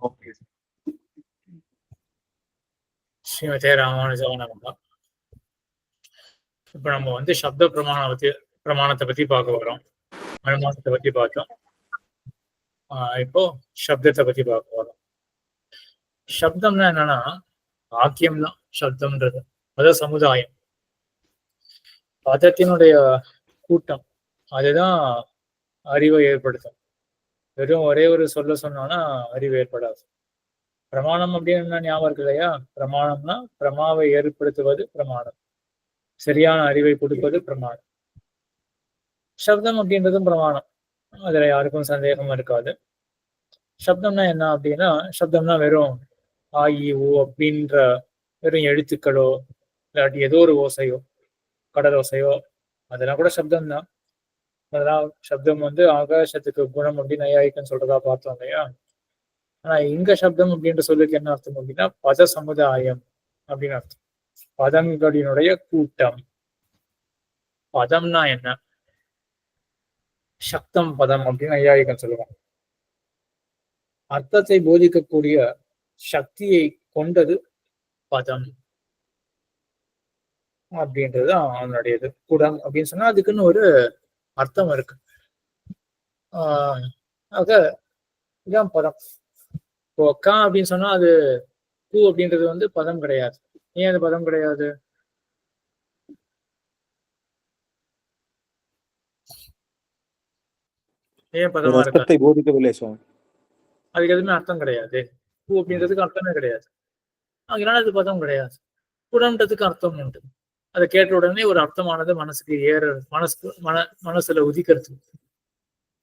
Okay. ஸ்ரீமதே ராமானுஜாய நமஹ. இப்ப நம்ம சப்த பிரமாணத்தை பத்தி பார்க்க வரோம். அனுமானத்தை பத்தி பார்த்தோம். இப்போ சப்தத்தை பத்தி பார்க்க வரோம். சப்தம்னா என்னன்னா வாக்கியம் தான் சப்தம்ன்றது. அதாவது சமுதாயம், பதத்தினுடைய கூட்டம். அதுதான் அறிவை ஏற்படுத்தும். வெறும் ஒரே ஒரு சொல்ல சொன்னோம்னா அறிவு ஏற்படாது. பிரமாணம் அப்படின்னு என்ன ஞாபகம் இருக்கு இல்லையா? பிரமாணம்னா பிரமாவை ஏற்படுத்துவது பிரமாணம், சரியான அறிவை கொடுப்பது பிரமாணம். சப்தம் அப்படின்றதும் பிரமாணம், அதுல யாருக்கும் சந்தேகமும் இருக்காது. சப்தம்னா என்ன அப்படின்னா, சப்தம்னா வெறும் ஆ இ ஊ அப்படின்ற வெறும் எழுத்துக்களோ இல்லாட்டி ஏதோ ஒரு ஓசையோ, கடல் ஓசையோ, அதெல்லாம் கூட சப்தம் தான். அதெல்லாம் சப்தம் ஆகாசத்துக்கு குணம் அப்படின்னு நையாயிக்கன்னு சொல்றதா பார்த்தோம் இல்லையா? ஆனா இங்க சப்தம் அப்படின்ற சொல்லுக்கு என்ன அர்த்தம் அப்படின்னா பத சமுதாயம் அப்படின்னு அர்த்தம். பதங்களினுடைய கூட்டம். பதம்னா என்ன? சப்தம் பதம் அப்படின்னு நையாயிக்கன் சொல்லுவாங்க. அர்த்தத்தை போதிக்கக்கூடிய சக்தியை கொண்டது பதம் அப்படின்றது அவனுடையது. குடம் அப்படின்னு சொன்னா அதுக்குன்னு ஒரு அர்த்தம் இருக்கு. ஆக இதான் பதம். இப்போ கா அப்படின்னு சொன்னா அது பூ அப்படின்றது பதம் கிடையாது. ஏன் அது பதம் கிடையாது? ஏன் பதமா அர்த்தத்தை போதிக்கவில்லை சுவாமி. அதுக்கு எதுவுமே அர்த்தம் கிடையாது. பூ அப்படின்றதுக்கு அர்த்தமே கிடையாது. அதனால அது பதம் கிடையாது. குடம்ன்றதுக்கு அர்த்தம் உண்டு. அதை கேட்ட உடனே ஒரு அர்த்தமானது மனசுக்கு மனசுல உதிக்கிறது.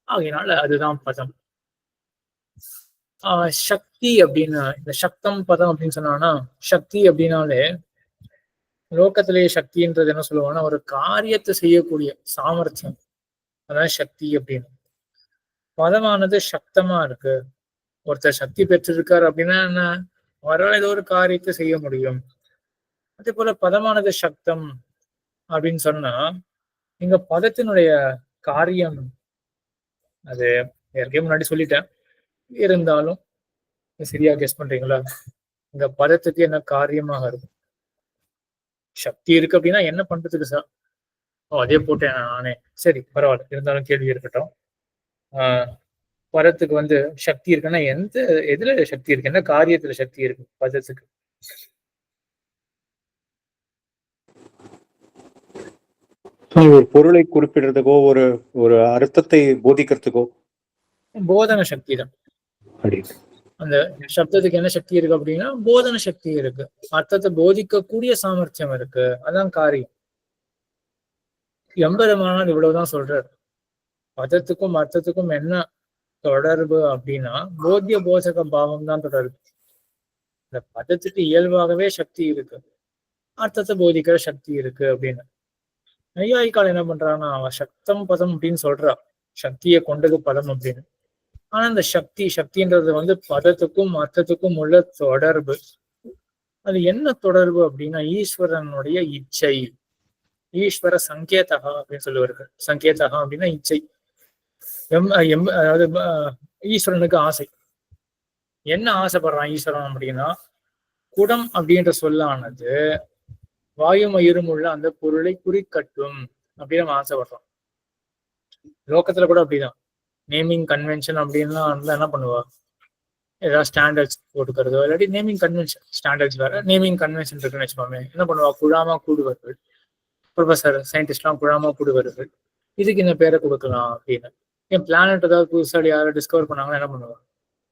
ஆகையினால அதுதான் பதம். சக்தி அப்படின்னு இந்த சக்தம் பதம் அப்படின்னு சொன்னான்னா, சக்தி அப்படின்னாலே லோகத்திலேயே சக்தின்றது என்ன சொல்லுவாங்கன்னா ஒரு காரியத்தை செய்யக்கூடிய சாமர்த்தியம், அதான் சக்தி அப்படின்னு. பதமானது சக்தமா இருக்கு. ஒருத்தர் சக்தி பெற்றிருக்காரு அப்படின்னா என்ன, அவரால் ஏதோ ஒரு காரியத்தை செய்ய முடியும். அதே போல பதமானது சக்தம் அப்படின்னு சொன்னா இங்க பதத்தினுடைய காரியம், அது ஏற்கனவே முன்னாடி சொல்லிட்டேன், இருந்தாலும் சரியா கெஸ் பண்றீங்களா? இந்த பதத்துக்கு என்ன காரியமாக இருக்கும்? சக்தி இருக்கு அப்படின்னா என்ன பண்றதுக்கு சார்? அதே போட்டேன் நானே. சரி பரவாயில்ல, இருந்தாலும் கேள்வி இருக்கட்டும். பதத்துக்கு சக்தி இருக்குன்னா எதுல சக்தி இருக்கு? என்ன காரியத்துல சக்தி இருக்கு பதத்துக்கு? ஒரு பொருளை குறிப்பிடுறதுக்கோ ஒரு ஒரு அர்த்தத்தை போதிக்கிறதுக்கோ போதன சக்தி தான். அந்த சப்தத்துக்கு என்ன சக்தி இருக்கு அப்படின்னா போதன சக்தி இருக்கு. அர்த்தத்தை போதிக்கக்கூடிய சாமர்த்தியம் இருக்கு. அதான் காரியம். எம்பெருமானார் இவ்வளவுதான் சொல்றாரு. பதத்துக்கும் அர்த்தத்துக்கும் என்ன தொடர்பு அப்படின்னா போத்திய போசக பாவம் தான் தொடர்பு. இந்த பதத்துக்கு இயல்பாகவே சக்தி இருக்கு, அர்த்தத்தை போதிக்கிற சக்தி இருக்கு அப்படின்னு. நையாயிக்கால் என்ன பண்றான்னா அவன் சக்தம் பதம் அப்படின்னு சொல்றா, சக்தியை கொண்டது பதம் அப்படின்னு. ஆனா இந்த சக்தின்றது பதத்துக்கும் அர்த்தத்துக்கும் உள்ள தொடர்பு. அது என்ன தொடர்பு அப்படின்னா ஈஸ்வரனுடைய இச்சை. ஈஸ்வர சங்கேதகா அப்படின்னு சொல்லுவார்கள். சங்கேதகா அப்படின்னா இச்சை. அதாவது ஈஸ்வரனுக்கு ஆசை. என்ன ஆசைப்படுறான் ஈஸ்வரன் அப்படின்னா குடம் அப்படின்ற சொல்லானது வாயுமயிரும் உள்ள அந்த பொருளை குறிக்கட்டும் அப்படின்னு நம்ம ஆசைப்படுறோம். லோகத்துல கூட அப்படிதான். நேமிங் கன்வென்ஷன் அப்படின்லாம் என்ன பண்ணுவா, ஏதாவது ஸ்டாண்டர்ட்ஸ் போட்டுக்கிறதோ இல்லாட்டி நேமிங் கன்வென்ஷன் ஸ்டாண்டர்ட்ஸ் வேற, நேமிங் கன்வென்ஷன் இருக்குன்னு வச்சுக்கோமே, என்ன பண்ணுவா, குழாமா கூடுவர்கள், ப்ரொஃபஸர் சயின்டிஸ்ட்லாம் குழாமா கூடுவர்கள், இதுக்கு இந்த பேரை கொடுக்கலாம் அப்படின்னு. என் பிளானட் ஏதாவது புதுசாக யாரும் டிஸ்கவர் பண்ணாங்கன்னா என்ன பண்ணுவாங்க,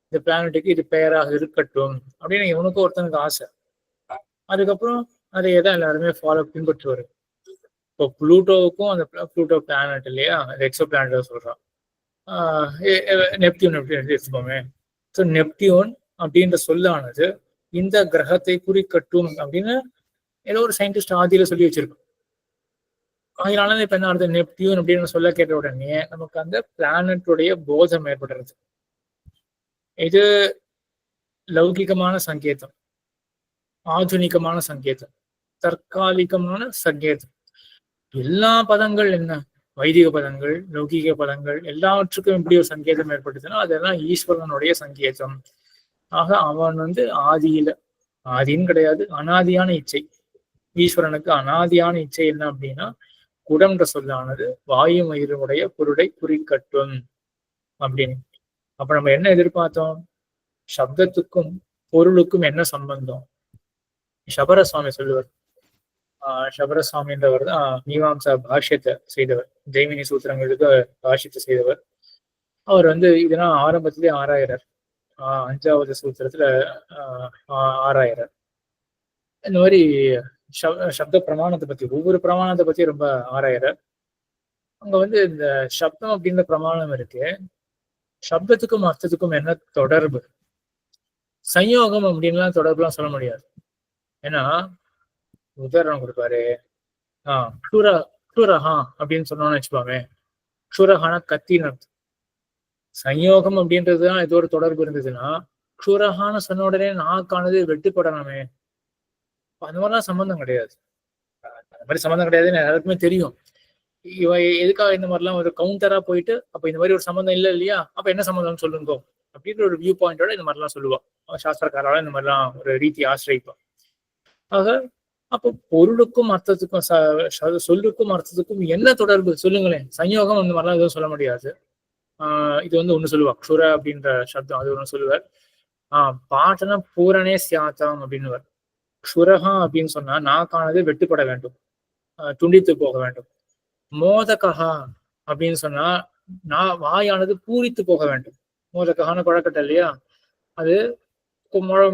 இந்த பிளானட்டுக்கு இது பெயராக இருக்கட்டும் அப்படின்னு இவனுக்கும் ஒருத்தனுக்கு ஆசை. அதுக்கப்புறம் அதை தான் எல்லாருமே பின்பற்றுவாரு. இப்போ புளூட்டோவுக்கும் அந்த புளூட்டோ பிளானட் இல்லையா, எக்ஸோ பிளானட் சொல்றான். நெப்டியூன் அப்படின்னு எடுத்துக்கோமே. ஸோ நெப்டியூன் அப்படின்ற சொல்லானது இந்த கிரகத்தை குறிக்கட்டும் அப்படின்னு ஏதோ ஒரு சயின்டிஸ்ட் ஆதியில சொல்லி வச்சிருக்கோம். அதனால இப்ப என்ன ஆகுது, நெப்டியூன் அப்படின்னு சொல்ல கேட்ட உடனே நமக்கு அந்த பிளானட்டுடைய போதம் ஏற்படுறது. இது லௌகிகமான சங்கேதம், ஆதுனிகமான சங்கேதம், தற்காலிகமான சங்கேதம். எல்லா பதங்கள் என்ன, வைதிக பதங்கள், லௌகிக பதங்கள் எல்லாவற்றுக்கும் எப்படி ஒரு சங்கேதம் ஏற்பட்டுச்சுன்னா அதெல்லாம் ஈஸ்வரனுடைய சங்கேதம். ஆக அவன் ஆதியில, ஆதின்னு கிடையாது, அனாதியான இச்சை. ஈஸ்வரனுக்கு அனாதியான இச்சை என்ன அப்படின்னா, குடம்ன்ற சொல்லானது வாயு மயிருடைய பொருளை குறிக்கட்டும் அப்படின்னு. அப்ப நம்ம என்ன எதிர்பார்த்தோம்? சப்தத்துக்கும் பொருளுக்கும் என்ன சம்பந்தம்? சபர சுவாமி சொல்லுவார். சபரசுவாமின்றவர் தான் மீமாம்சா பாஷ்யத்தை செய்தவர், ஜெய்மினி சூத்திரங்களுக்கு பாஷ்யத்தை செய்தவர். அவர் இதெல்லாம் ஆரம்பத்திலே ஆராயிறார். 5வது சூத்திரத்துல ஆராயிறார். இந்த மாதிரி சப்த பிரமாணத்தை பத்தி, ஒவ்வொரு பிரமாணத்தை பத்தி ரொம்ப ஆராயிறார். அங்க இந்த சப்தம் அப்படின்ற பிரமாணம் இருக்கு, சப்தத்துக்கும் அர்த்தத்துக்கும் என்ன தொடர்பு? சயோகம் அப்படின்லாம் தொடர்புலாம் சொல்ல முடியாது. ஏன்னா உதாரணம் கொடுப்பாரு. க்ஷுரஹா அப்படின்னு சொன்னோம்னு வச்சுப்பாங்க. க்ஷுரஹானா கத்தின்னு அர்த்தம். சயோகம் அப்படின்றதுதான் ஏதோ ஒரு தொடர்பு இருந்ததுன்னா, க்ஷுரஹான்னு சொன்ன உடனே நாக்கானது வெட்டுப்படணுமே, அந்த மாதிரிலாம் சம்பந்தம் கிடையாது. அந்த மாதிரி சம்பந்தம் கிடையாதுன்னு எல்லாருக்குமே தெரியும். இவன் எதுக்காக இந்த மாதிரிலாம் ஒரு கவுண்டரா போயிட்டு, அப்ப இந்த மாதிரி ஒரு சம்பந்தம் இல்லை இல்லையா, அப்ப என்ன சம்பந்தம்னு சொல்லுங்க அப்படின்ற ஒரு வியூ பாயிண்டோட இந்த மாதிரிலாம் சொல்லுவான். சாஸ்திரக்காரால இந்த மாதிரிலாம் ஒரு ரீதி ஆசிரியப்பான். ஆக அப்போ பொருளுக்கும் அர்த்தத்துக்கும் சொல்லுக்கும் அர்த்தத்துக்கும் என்ன தொடர்பு சொல்லுங்களேன். சயோகம் அந்த மாதிரிலாம் எதுவும் சொல்ல முடியாது. இது ஒண்ணு சொல்லுவா, க்ஷுர அப்படின்ற சப்தம், அது ஒண்ணு சொல்லுவார். பாட்டனா பூரணே சியாத்தம் அப்படின்னு. க்ஷுரஹா அப்படின்னு சொன்னா நாக்கானது வெட்டுப்பட வேண்டும், துண்டித்து போக வேண்டும். மோதகஹா அப்படின்னு சொன்னா வாயானது பூரித்து போக வேண்டும். மோதகஹான குழக்கட்டை இல்லையா, அது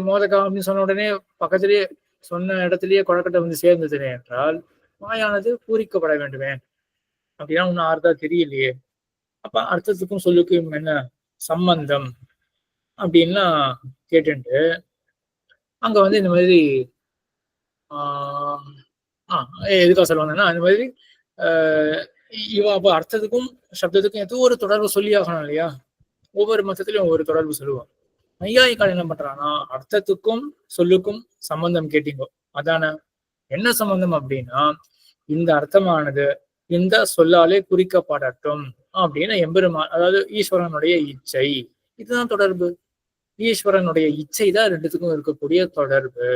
மோதகா அப்படின்னு சொன்ன உடனே பக்கத்திலேயே சொன்ன இடத்துலயே குழக்கட்டை சேர்ந்ததுனே என்றால் வாயானது பூரிக்கப்பட வேண்டுமே. அப்படின்னா ஒன்னும் ஆறுதா தெரியலையே. அப்ப அர்த்தத்துக்கும் சொல்லுக்கும் என்ன சம்பந்தம் அப்படின்னா கேட்டுட்டு அங்க இந்த மாதிரி எதுக்காக சொல்லுவாங்கன்னா, அந்த மாதிரி அப்ப அர்த்தத்துக்கும் சப்தத்துக்கும் ஏதோ ஒரு தொடர்பு சொல்லி ஆகணும் இல்லையா. ஒவ்வொரு மதத்திலையும் ஒவ்வொரு தொடர்பு சொல்லுவோம். நையாயிக்கால் என்ன பண்றான்னா, அர்த்தத்துக்கும் சொல்லுக்கும் சம்பந்தம் கேட்டீங்க, அதான என்ன சம்பந்தம் அப்படின்னா, இந்த அர்த்தமானது இந்த சொல்லாலே குறிக்கப்படட்டும் அப்படின்னு எம்பெருமான், அதாவது ஈஸ்வரனுடைய இச்சை, இதுதான் தொடர்பு. ஈஸ்வரனுடைய இச்சை தான் ரெண்டுத்துக்கும் இருக்கக்கூடிய தொடர்பு.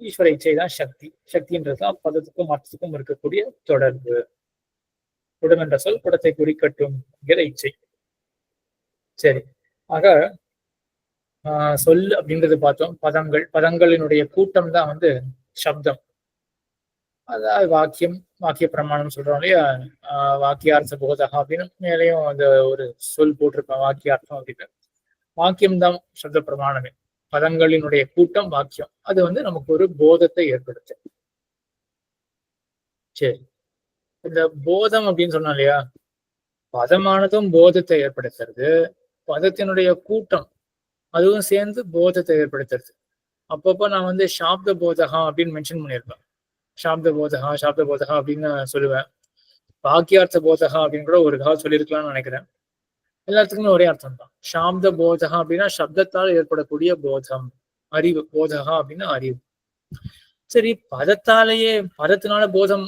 ஈஸ்வர இச்சை தான் சக்தி, சக்தின்றதுதான் பதத்துக்கும் அர்த்தத்துக்கும் இருக்கக்கூடிய தொடர்பு. குடம் என்ற சொல் குடத்தை குறிக்கட்டும் என்கிற இச்சை. சரி, ஆக சொல் அப்படின்றது பார்த்தோம். பதங்களினுடைய கூட்டம் தான் சப்தம். அதாவது வாக்கிய பிரமாணம் சொல்றோம் இல்லையா, வாக்கியார்த்த போதகா அப்படின்னு மேலேயும் அந்த ஒரு சொல் போட்டிருப்பேன், வாக்கியார்த்தம் அப்படின்னு. வாக்கியம்தான் சப்த பிரமாணமே. பதங்களினுடைய கூட்டம் வாக்கியம், அது நமக்கு ஒரு போதத்தை ஏற்படுத்து. சரி, இந்த போதம் அப்படின்னு சொன்னோம் இல்லையா, பதமானதும் போதத்தை ஏற்படுத்துறது, பதத்தினுடைய கூட்டம் அதுவும் சேர்ந்து போதத்தை ஏற்படுத்துறது. அப்பப்போ நான் சாப்த போதகா அப்படின்னு மென்ஷன் பண்ணியிருப்பேன். சாப்த போதகா அப்படின்னு சொல்லுவேன். வாக்கியார்த்த போதகா அப்படின்னு கூட ஒரு காலம் சொல்லியிருக்கலாம்னு நினைக்கிறேன். எல்லாத்துக்குமே ஒரே அர்த்தம் தான். சாப்த போதகா அப்படின்னா சப்தத்தால் ஏற்படக்கூடிய போதம், அறிவு. போதகா அப்படின்னா அறிவு. சரி, பதத்தினால போதம்,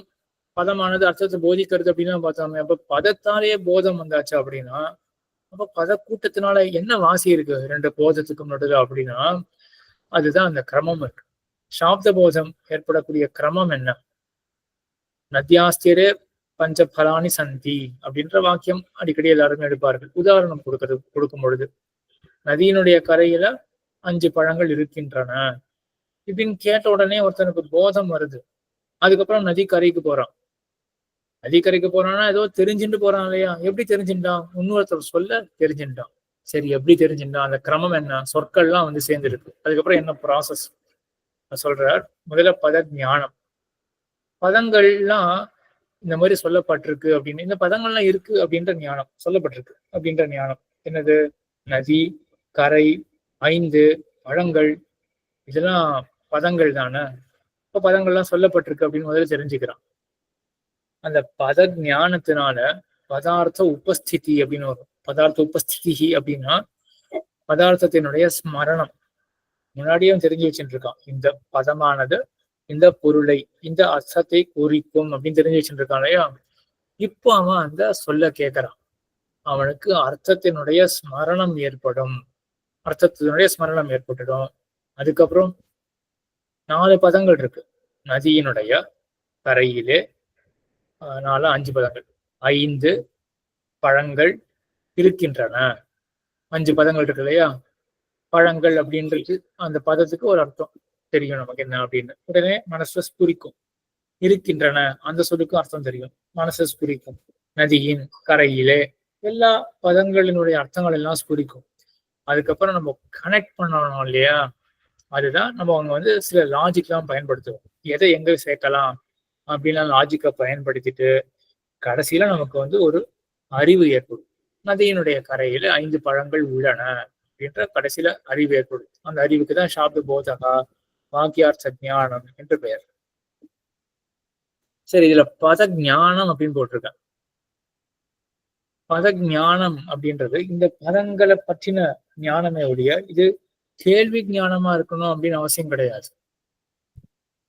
பதமானது அர்த்தத்தை போதிக்கிறது அப்படின்னு பார்த்தோமே. அப்ப பதத்தாலேயே போதம் வந்தாச்சு அப்படின்னா, அப்ப பத கூட்டத்தினால என்ன வாசி இருக்கு ரெண்டு போதத்துக்கும் நடுவில் அப்படின்னா, அதுதான் அந்த கிரமம் இருக்கு. சாப்த போதம் ஏற்படக்கூடிய கிரமம் என்ன? நத்யாஸ்திரே பஞ்ச பலானி சந்தி அப்படின்ற வாக்கியம் அடிக்கடி எல்லாருமே எடுப்பார்கள். உதாரணம் கொடுக்கும் பொழுது, நதியினுடைய கரையில 5 பழங்கள் இருக்கின்றன இப்படின்னு கேட்ட உடனே ஒருத்தனுக்கு போதம் வருது. அதுக்கப்புறம் நதி கரைக்கு போறான். நதிக்கரைக்கு போறான்னா ஏதோ தெரிஞ்சுட்டு போறான் இல்லையா. எப்படி தெரிஞ்சுட்டான்? இன்னொருத்தர் சொல்ல தெரிஞ்சுட்டான். சரி, எப்படி தெரிஞ்சுட்டான்? அந்த கிரமம் என்ன? சொற்கள்லாம் சேர்ந்துருக்கு. அதுக்கப்புறம் என்ன ப்ராசஸ் சொல்றார்? முதல்ல பத ஞானம். பதங்கள்லாம் இந்த மாதிரி சொல்லப்பட்டிருக்கு அப்படின்னு, இந்த பதங்கள்லாம் இருக்கு அப்படின்ற ஞானம், சொல்லப்பட்டிருக்கு அப்படின்ற ஞானம். என்னது? நதி, கரை, 5 பழங்கள், இதெல்லாம் பதங்கள் தானே. இப்ப பதங்கள்லாம் சொல்லப்பட்டிருக்கு அப்படின்னு முதல்ல தெரிஞ்சுக்கிறான். அந்த பத ஞானத்தினால பதார்த்த உபஸ்திதி அப்படின்னு வரும். பதார்த்த உபஸ்திதி அப்படின்னா பதார்த்தத்தினுடைய ஸ்மரணம். முன்னாடியும் தெரிஞ்சு வச்சுட்டு இருக்கான். இந்த பதமானது இந்த பொருளை, இந்த அர்த்தத்தை குறிக்கும் அப்படின்னு தெரிஞ்சு வச்சுட்டு இருக்கான் இல்லையா. இப்போ அவன் அந்த சொல்ல கேட்கிறான். அவனுக்கு அர்த்தத்தினுடைய ஸ்மரணம் ஏற்படும். அர்த்தத்தினுடைய ஸ்மரணம் ஏற்பட்டுடும். அதுக்கப்புறம் 4 பதங்கள் இருக்கு. நதியினுடைய கரையிலே 5 பதங்கள். 5 பழங்கள் இருக்கின்றன. 5 பதங்கள் இருக்கு இல்லையா? பழங்கள் அப்படின்றது அந்த பதத்துக்கு ஒரு அர்த்தம் தெரியும் நமக்கு என்ன அப்படின்னு. உடனே மனசு ஸ்புரிக்கும். இருக்கின்றன அந்த சொல்லுக்கும் அர்த்தம் தெரியும், மனசு ஸ்புரிக்கும். நதியின் கரையிலே எல்லா பதங்களினுடைய அர்த்தங்கள் எல்லாம் ஸ்புரிக்கும். அதுக்கப்புறம் நம்ம கனெக்ட் பண்ணணும் இல்லையா? அதுதான் நம்ம அவங்க சில லாஜிக்லாம் பயன்படுத்துவோம். எதை எங்க சேர்க்கலாம் அப்படின்னா லாஜிக்கை பயன்படுத்திட்டு கடைசியில நமக்கு ஒரு அறிவு ஏற்படும். நதியினுடைய கரையில 5 பழங்கள் உள்ளன அப்படின்ற கடைசியில அறிவு ஏற்படும். அந்த அறிவுக்கு தான் சாப்த போதகா வாக்கியார்த்த ஞானம் என்று பெயர். சரி, இதுல பத ஞானம் அப்படின்னு போட்டிருக்கேன். பத ஞானம் அப்படின்றது இந்த பதங்களை பற்றின ஞானமே ஒழிய இது கேள்வி ஞானமா இருக்கணும் அப்படின்னு அவசியம் கிடையாது.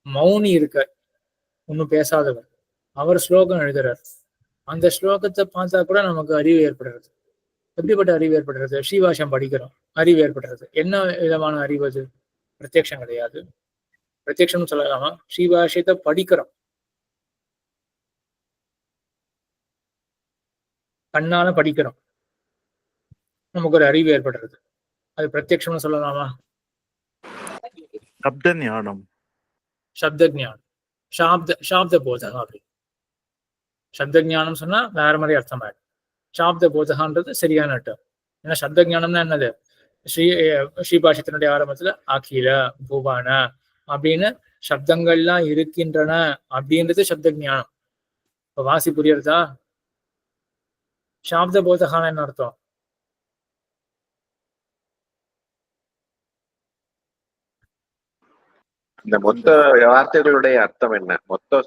மௌனி இருக்க ஒன்னும் பேசாதவர், அவர் ஸ்லோகம் எழுதுறார். அந்த ஸ்லோகத்தை பார்த்தா கூட நமக்கு அறிவு ஏற்படுறது. எப்படிப்பட்ட அறிவு ஏற்படுறது? ஸ்ரீவாசம் படிக்கிறோம், அறிவு ஏற்படுறது. என்ன விதமான அறிவு அது? பிரத்யக்ஷம் கிடையாது. பிரத்யக்ஷம்னு சொல்லலாமா? ஸ்ரீபாஷ்யத்தை படிக்கிறோம், கண்ணால படிக்கிறோம், நமக்கு ஒரு அறிவு ஏற்படுறது. அது பிரத்யக்ஷம்னு சொல்லலாமா? சப்த ஞானம், சப்த ஞானம், சாப்த போதகம். அப்படி சப்த ஞானம் சொன்னா வேற மாதிரி அர்த்தம் ஆயிடும். சாப்த போதகான்றது சரியான அர்த்தம். ஏன்னா சப்த ஞானம்னா என்னது? ஸ்ரீபாஷ்யத்தினுடைய ஆரம்பத்துல அகில பூபான அப்படின்னு சப்தங்கள்லாம் இருக்கின்றன அப்படின்றது சப்த ஞானம். இப்ப வாசி புரியறதா? சாப்த போதகான என்ன அர்த்தம்? இந்த மொத்த வார்த்தைகளுடைய அர்த்தம் என்ன? மொத்த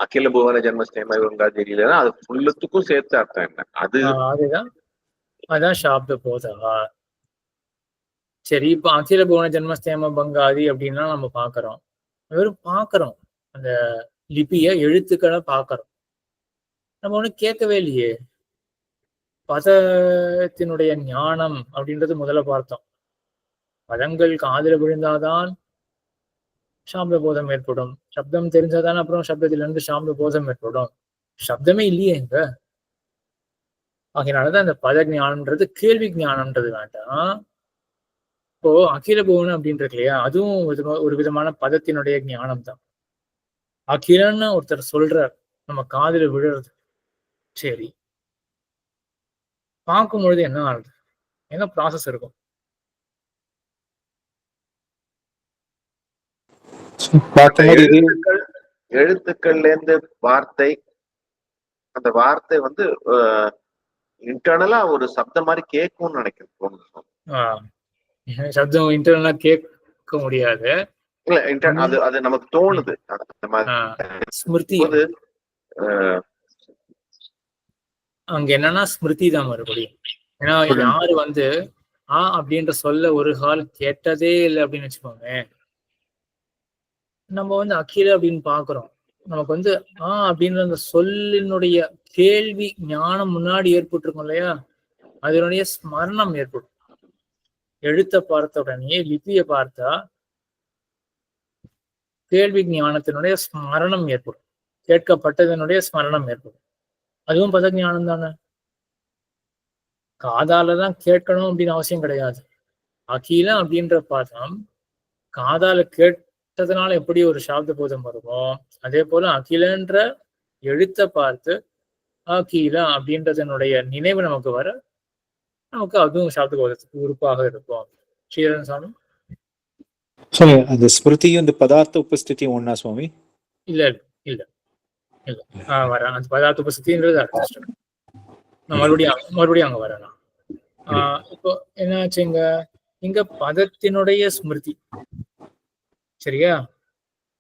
அகில புவன ஜென்மஸ்தேம தெரியலன்னா அது ஃபுல்லத்துக்கும் சேர்த்து அர்த்தம் என்ன? அதான் சாப்த போதகா. சரி, இப்ப அகில புவன ஜென்மஸ்தேம பங்காதி அப்படின்னா நம்ம பாக்குறோம், வெறும் பாக்குறோம், அந்த லிபிய எழுத்துக்களை பாக்குறோம், நம்ம ஒண்ணு கேட்கவே இல்லையே. பதத்தினுடைய ஞானம் அப்படின்றது முதல்ல பார்த்தோம். பதங்கள் காதுல விழுந்தாதான் சாப்த போதம் ஏற்படும். சப்தம் தெரிஞ்சாதான் அப்புறம் சப்தத்திலிருந்து சாப்த போதம் ஏற்படும். சப்தமே இல்லையே இங்க. அதனாலதான் இந்த பத ஞானம்ன்றது கேள்வி ஞானம்ன்றது வேண்டாம். இப்போ அகில புவன் அப்படின்றது இல்லையா, அதுவும் ஒரு விதமான பதத்தினுடைய ஞானம் தான். அகிலன்னு ஒருத்தர் சொல்றார், நம்ம காதுல விழுறது. சரி, பார்க்கும் பொழுது என்ன ஆகுது? என்ன ப்ராசஸ் இருக்கும்? எழுத்துக்கள்ல இருந்து வார்த்தை, அந்த வார்த்தை இன்டர்னலா ஒரு சப்தம் மாதிரி கேட்கும்னு நினைக்கிறேன். சப்தம் இன்டர்னலா கேட்க முடியாது. இல்ல, அது நமக்கு தோணுது. ஸ்மிருதி அங்க என்னன்னா ஸ்மிருதி தான் மறுபடியும். ஏன்னா யாரு அப்படின்ற சொல்ல ஒரு கால் கேட்டதே இல்லை அப்படின்னு வச்சுக்கோங்க. நம்ம அகில அப்படின்னு பாக்குறோம், நமக்கு அப்படின்ற அந்த சொல்லினுடைய கேள்வி ஞானம் முன்னாடி ஏற்பட்டிருக்கும் இல்லையா, அதனுடைய ஸ்மரணம் ஏற்படும். எழுத்த பார்த்த உடனே லிபிய பார்த்தா கேள்வி ஞானத்தினுடைய ஸ்மரணம் ஏற்படும், கேட்கப்பட்டதனுடைய ஸ்மரணம் ஏற்படும். அதுவும் பத ஞானம் தானே. காதாலதான் கேட்கணும் அப்படின்னு அவசியம் கிடையாது. அகில அப்படின்ற பதம் காதால கேட்டதுனால எப்படி ஒரு சாப்த போதம் வருமோ, அதே போல அகிலன்ற எழுத்த பார்த்து அகில அப்படின்றதனுடைய நினைவு நமக்கு வர, நமக்கு அதுவும் சாப்த போதத்துக்கு உறுப்பாக இருக்கும். ஸ்ரீரன் சாமி, அந்த ஸ்மிருதியும் இந்த பதார்த்த உபஸ்திதியும் ஒன்னா சுவாமி? இல்ல இல்ல இல்ல வரேன். அந்த பதார்த்த உபஸ்திதின்றது அர்த்தம். நான் மறுபடியும் அங்க வரேன். இப்போ என்னாச்சு, இங்க பதத்தினுடைய ஸ்மிருதி. சரியா?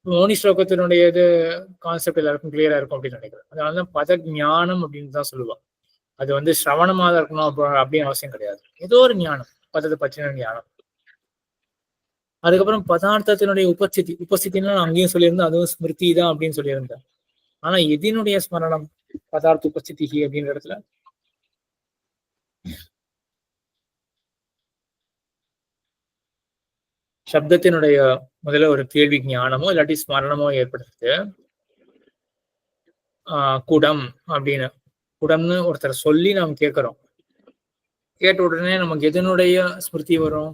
மோனி ஸ்லோகத்தினுடைய இது கான்செப்ட் எல்லாருக்கும் கிளியரா இருக்கும் அப்படின்னு நினைக்கிறேன். அதனாலதான் பத ஞானம் அப்படின்னு தான் சொல்லுவாங்க. அது சிரவணமா தான் இருக்கணும் அப்படின்னு அவசியம் கிடையாது. ஏதோ ஒரு ஞானம், பதத்தை பற்றின ஞானம். அதுக்கப்புறம் பதார்த்தத்தினுடைய உபஸ்திதினா அங்கேயும் சொல்லியிருந்தேன், அதுவும் ஸ்மிருதி தான் அப்படின்னு சொல்லியிருந்தேன். ஆனா எதினுடைய ஸ்மரணம் பதார்த்த உபஸ்திதி அப்படின்ற இடத்துல சப்தத்தினுடைய முதல்ல ஒரு கேள்வி ஞானமோ இல்லாட்டி ஸ்மரணமோ ஏற்படுறது. குடம் அப்படின்னு குடம்னு ஒருத்தர் சொல்லி நாம் கேட்கிறோம். கேட்ட உடனே நமக்கு எதனுடைய ஸ்மிருதி வரும்?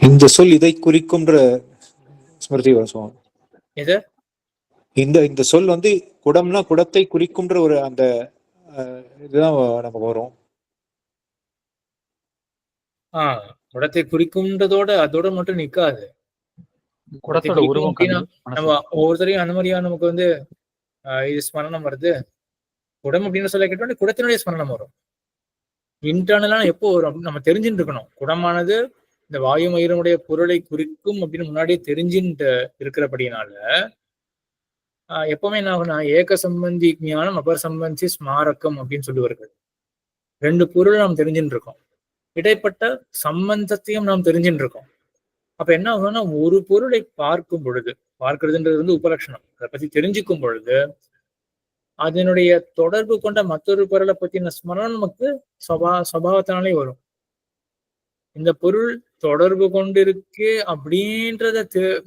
இந்த சொல் இதை குறிக்கும்ன்ற ஸ்மிருதி வரும் சுவாமி. எது? இந்த சொல் வந்து குடம்னா குடத்தை குறிக்கும்ன்ற ஒரு அந்த இதுதான் நமக்கு வரும். குடத்தை குறிக்கும்ன்றதோட அதோட மட்டும் நிக்காது. குடத்தோட உருவம் நம்ம ஒவ்வொருத்தரையும் அந்த மாதிரியா நமக்கு வந்து இது ஸ்மரணம் வருது. குடம் அப்படின்னு சொல்ல கேட்டோம், குடத்தினுடைய ஸ்மரணம் வரும். இன்டர்னலா எப்போ வரும்? நம்ம தெரிஞ்சுட்டு இருக்கணும். குடமானது இந்த வாயு மயிரனுடைய பொருளை குறிக்கும் அப்படின்னு முன்னாடியே தெரிஞ்சுட்டு இருக்கிறபடினால எப்பவுமே என்ன ஆகுனா ஏக சம்பந்தி ஞானம் அபர சம்பந்தி ஸ்மாரகம் அப்படின்னு சொல்லுவார்கள். 2 பொருள் நாம் தெரிஞ்சுட்டு இருக்கோம், இடைப்பட்ட சம்பந்தத்தையும் நாம் தெரிஞ்சுட்டு இருக்கோம். அப்ப என்ன ஆகும்னா ஒரு பொருளை பார்க்கும் பொழுது, பார்க்கிறதுன்றது வந்து உபலட்சணம், அதை பத்தி தெரிஞ்சுக்கும் பொழுது அதனுடைய தொடர்பு கொண்ட மற்றொரு பொருளை பத்தின ஸ்மரணம் நமக்கு சுபாவத்தினாலே வரும். இந்த பொருள் தொடர்பு கொண்டிருக்கு அப்படின்றத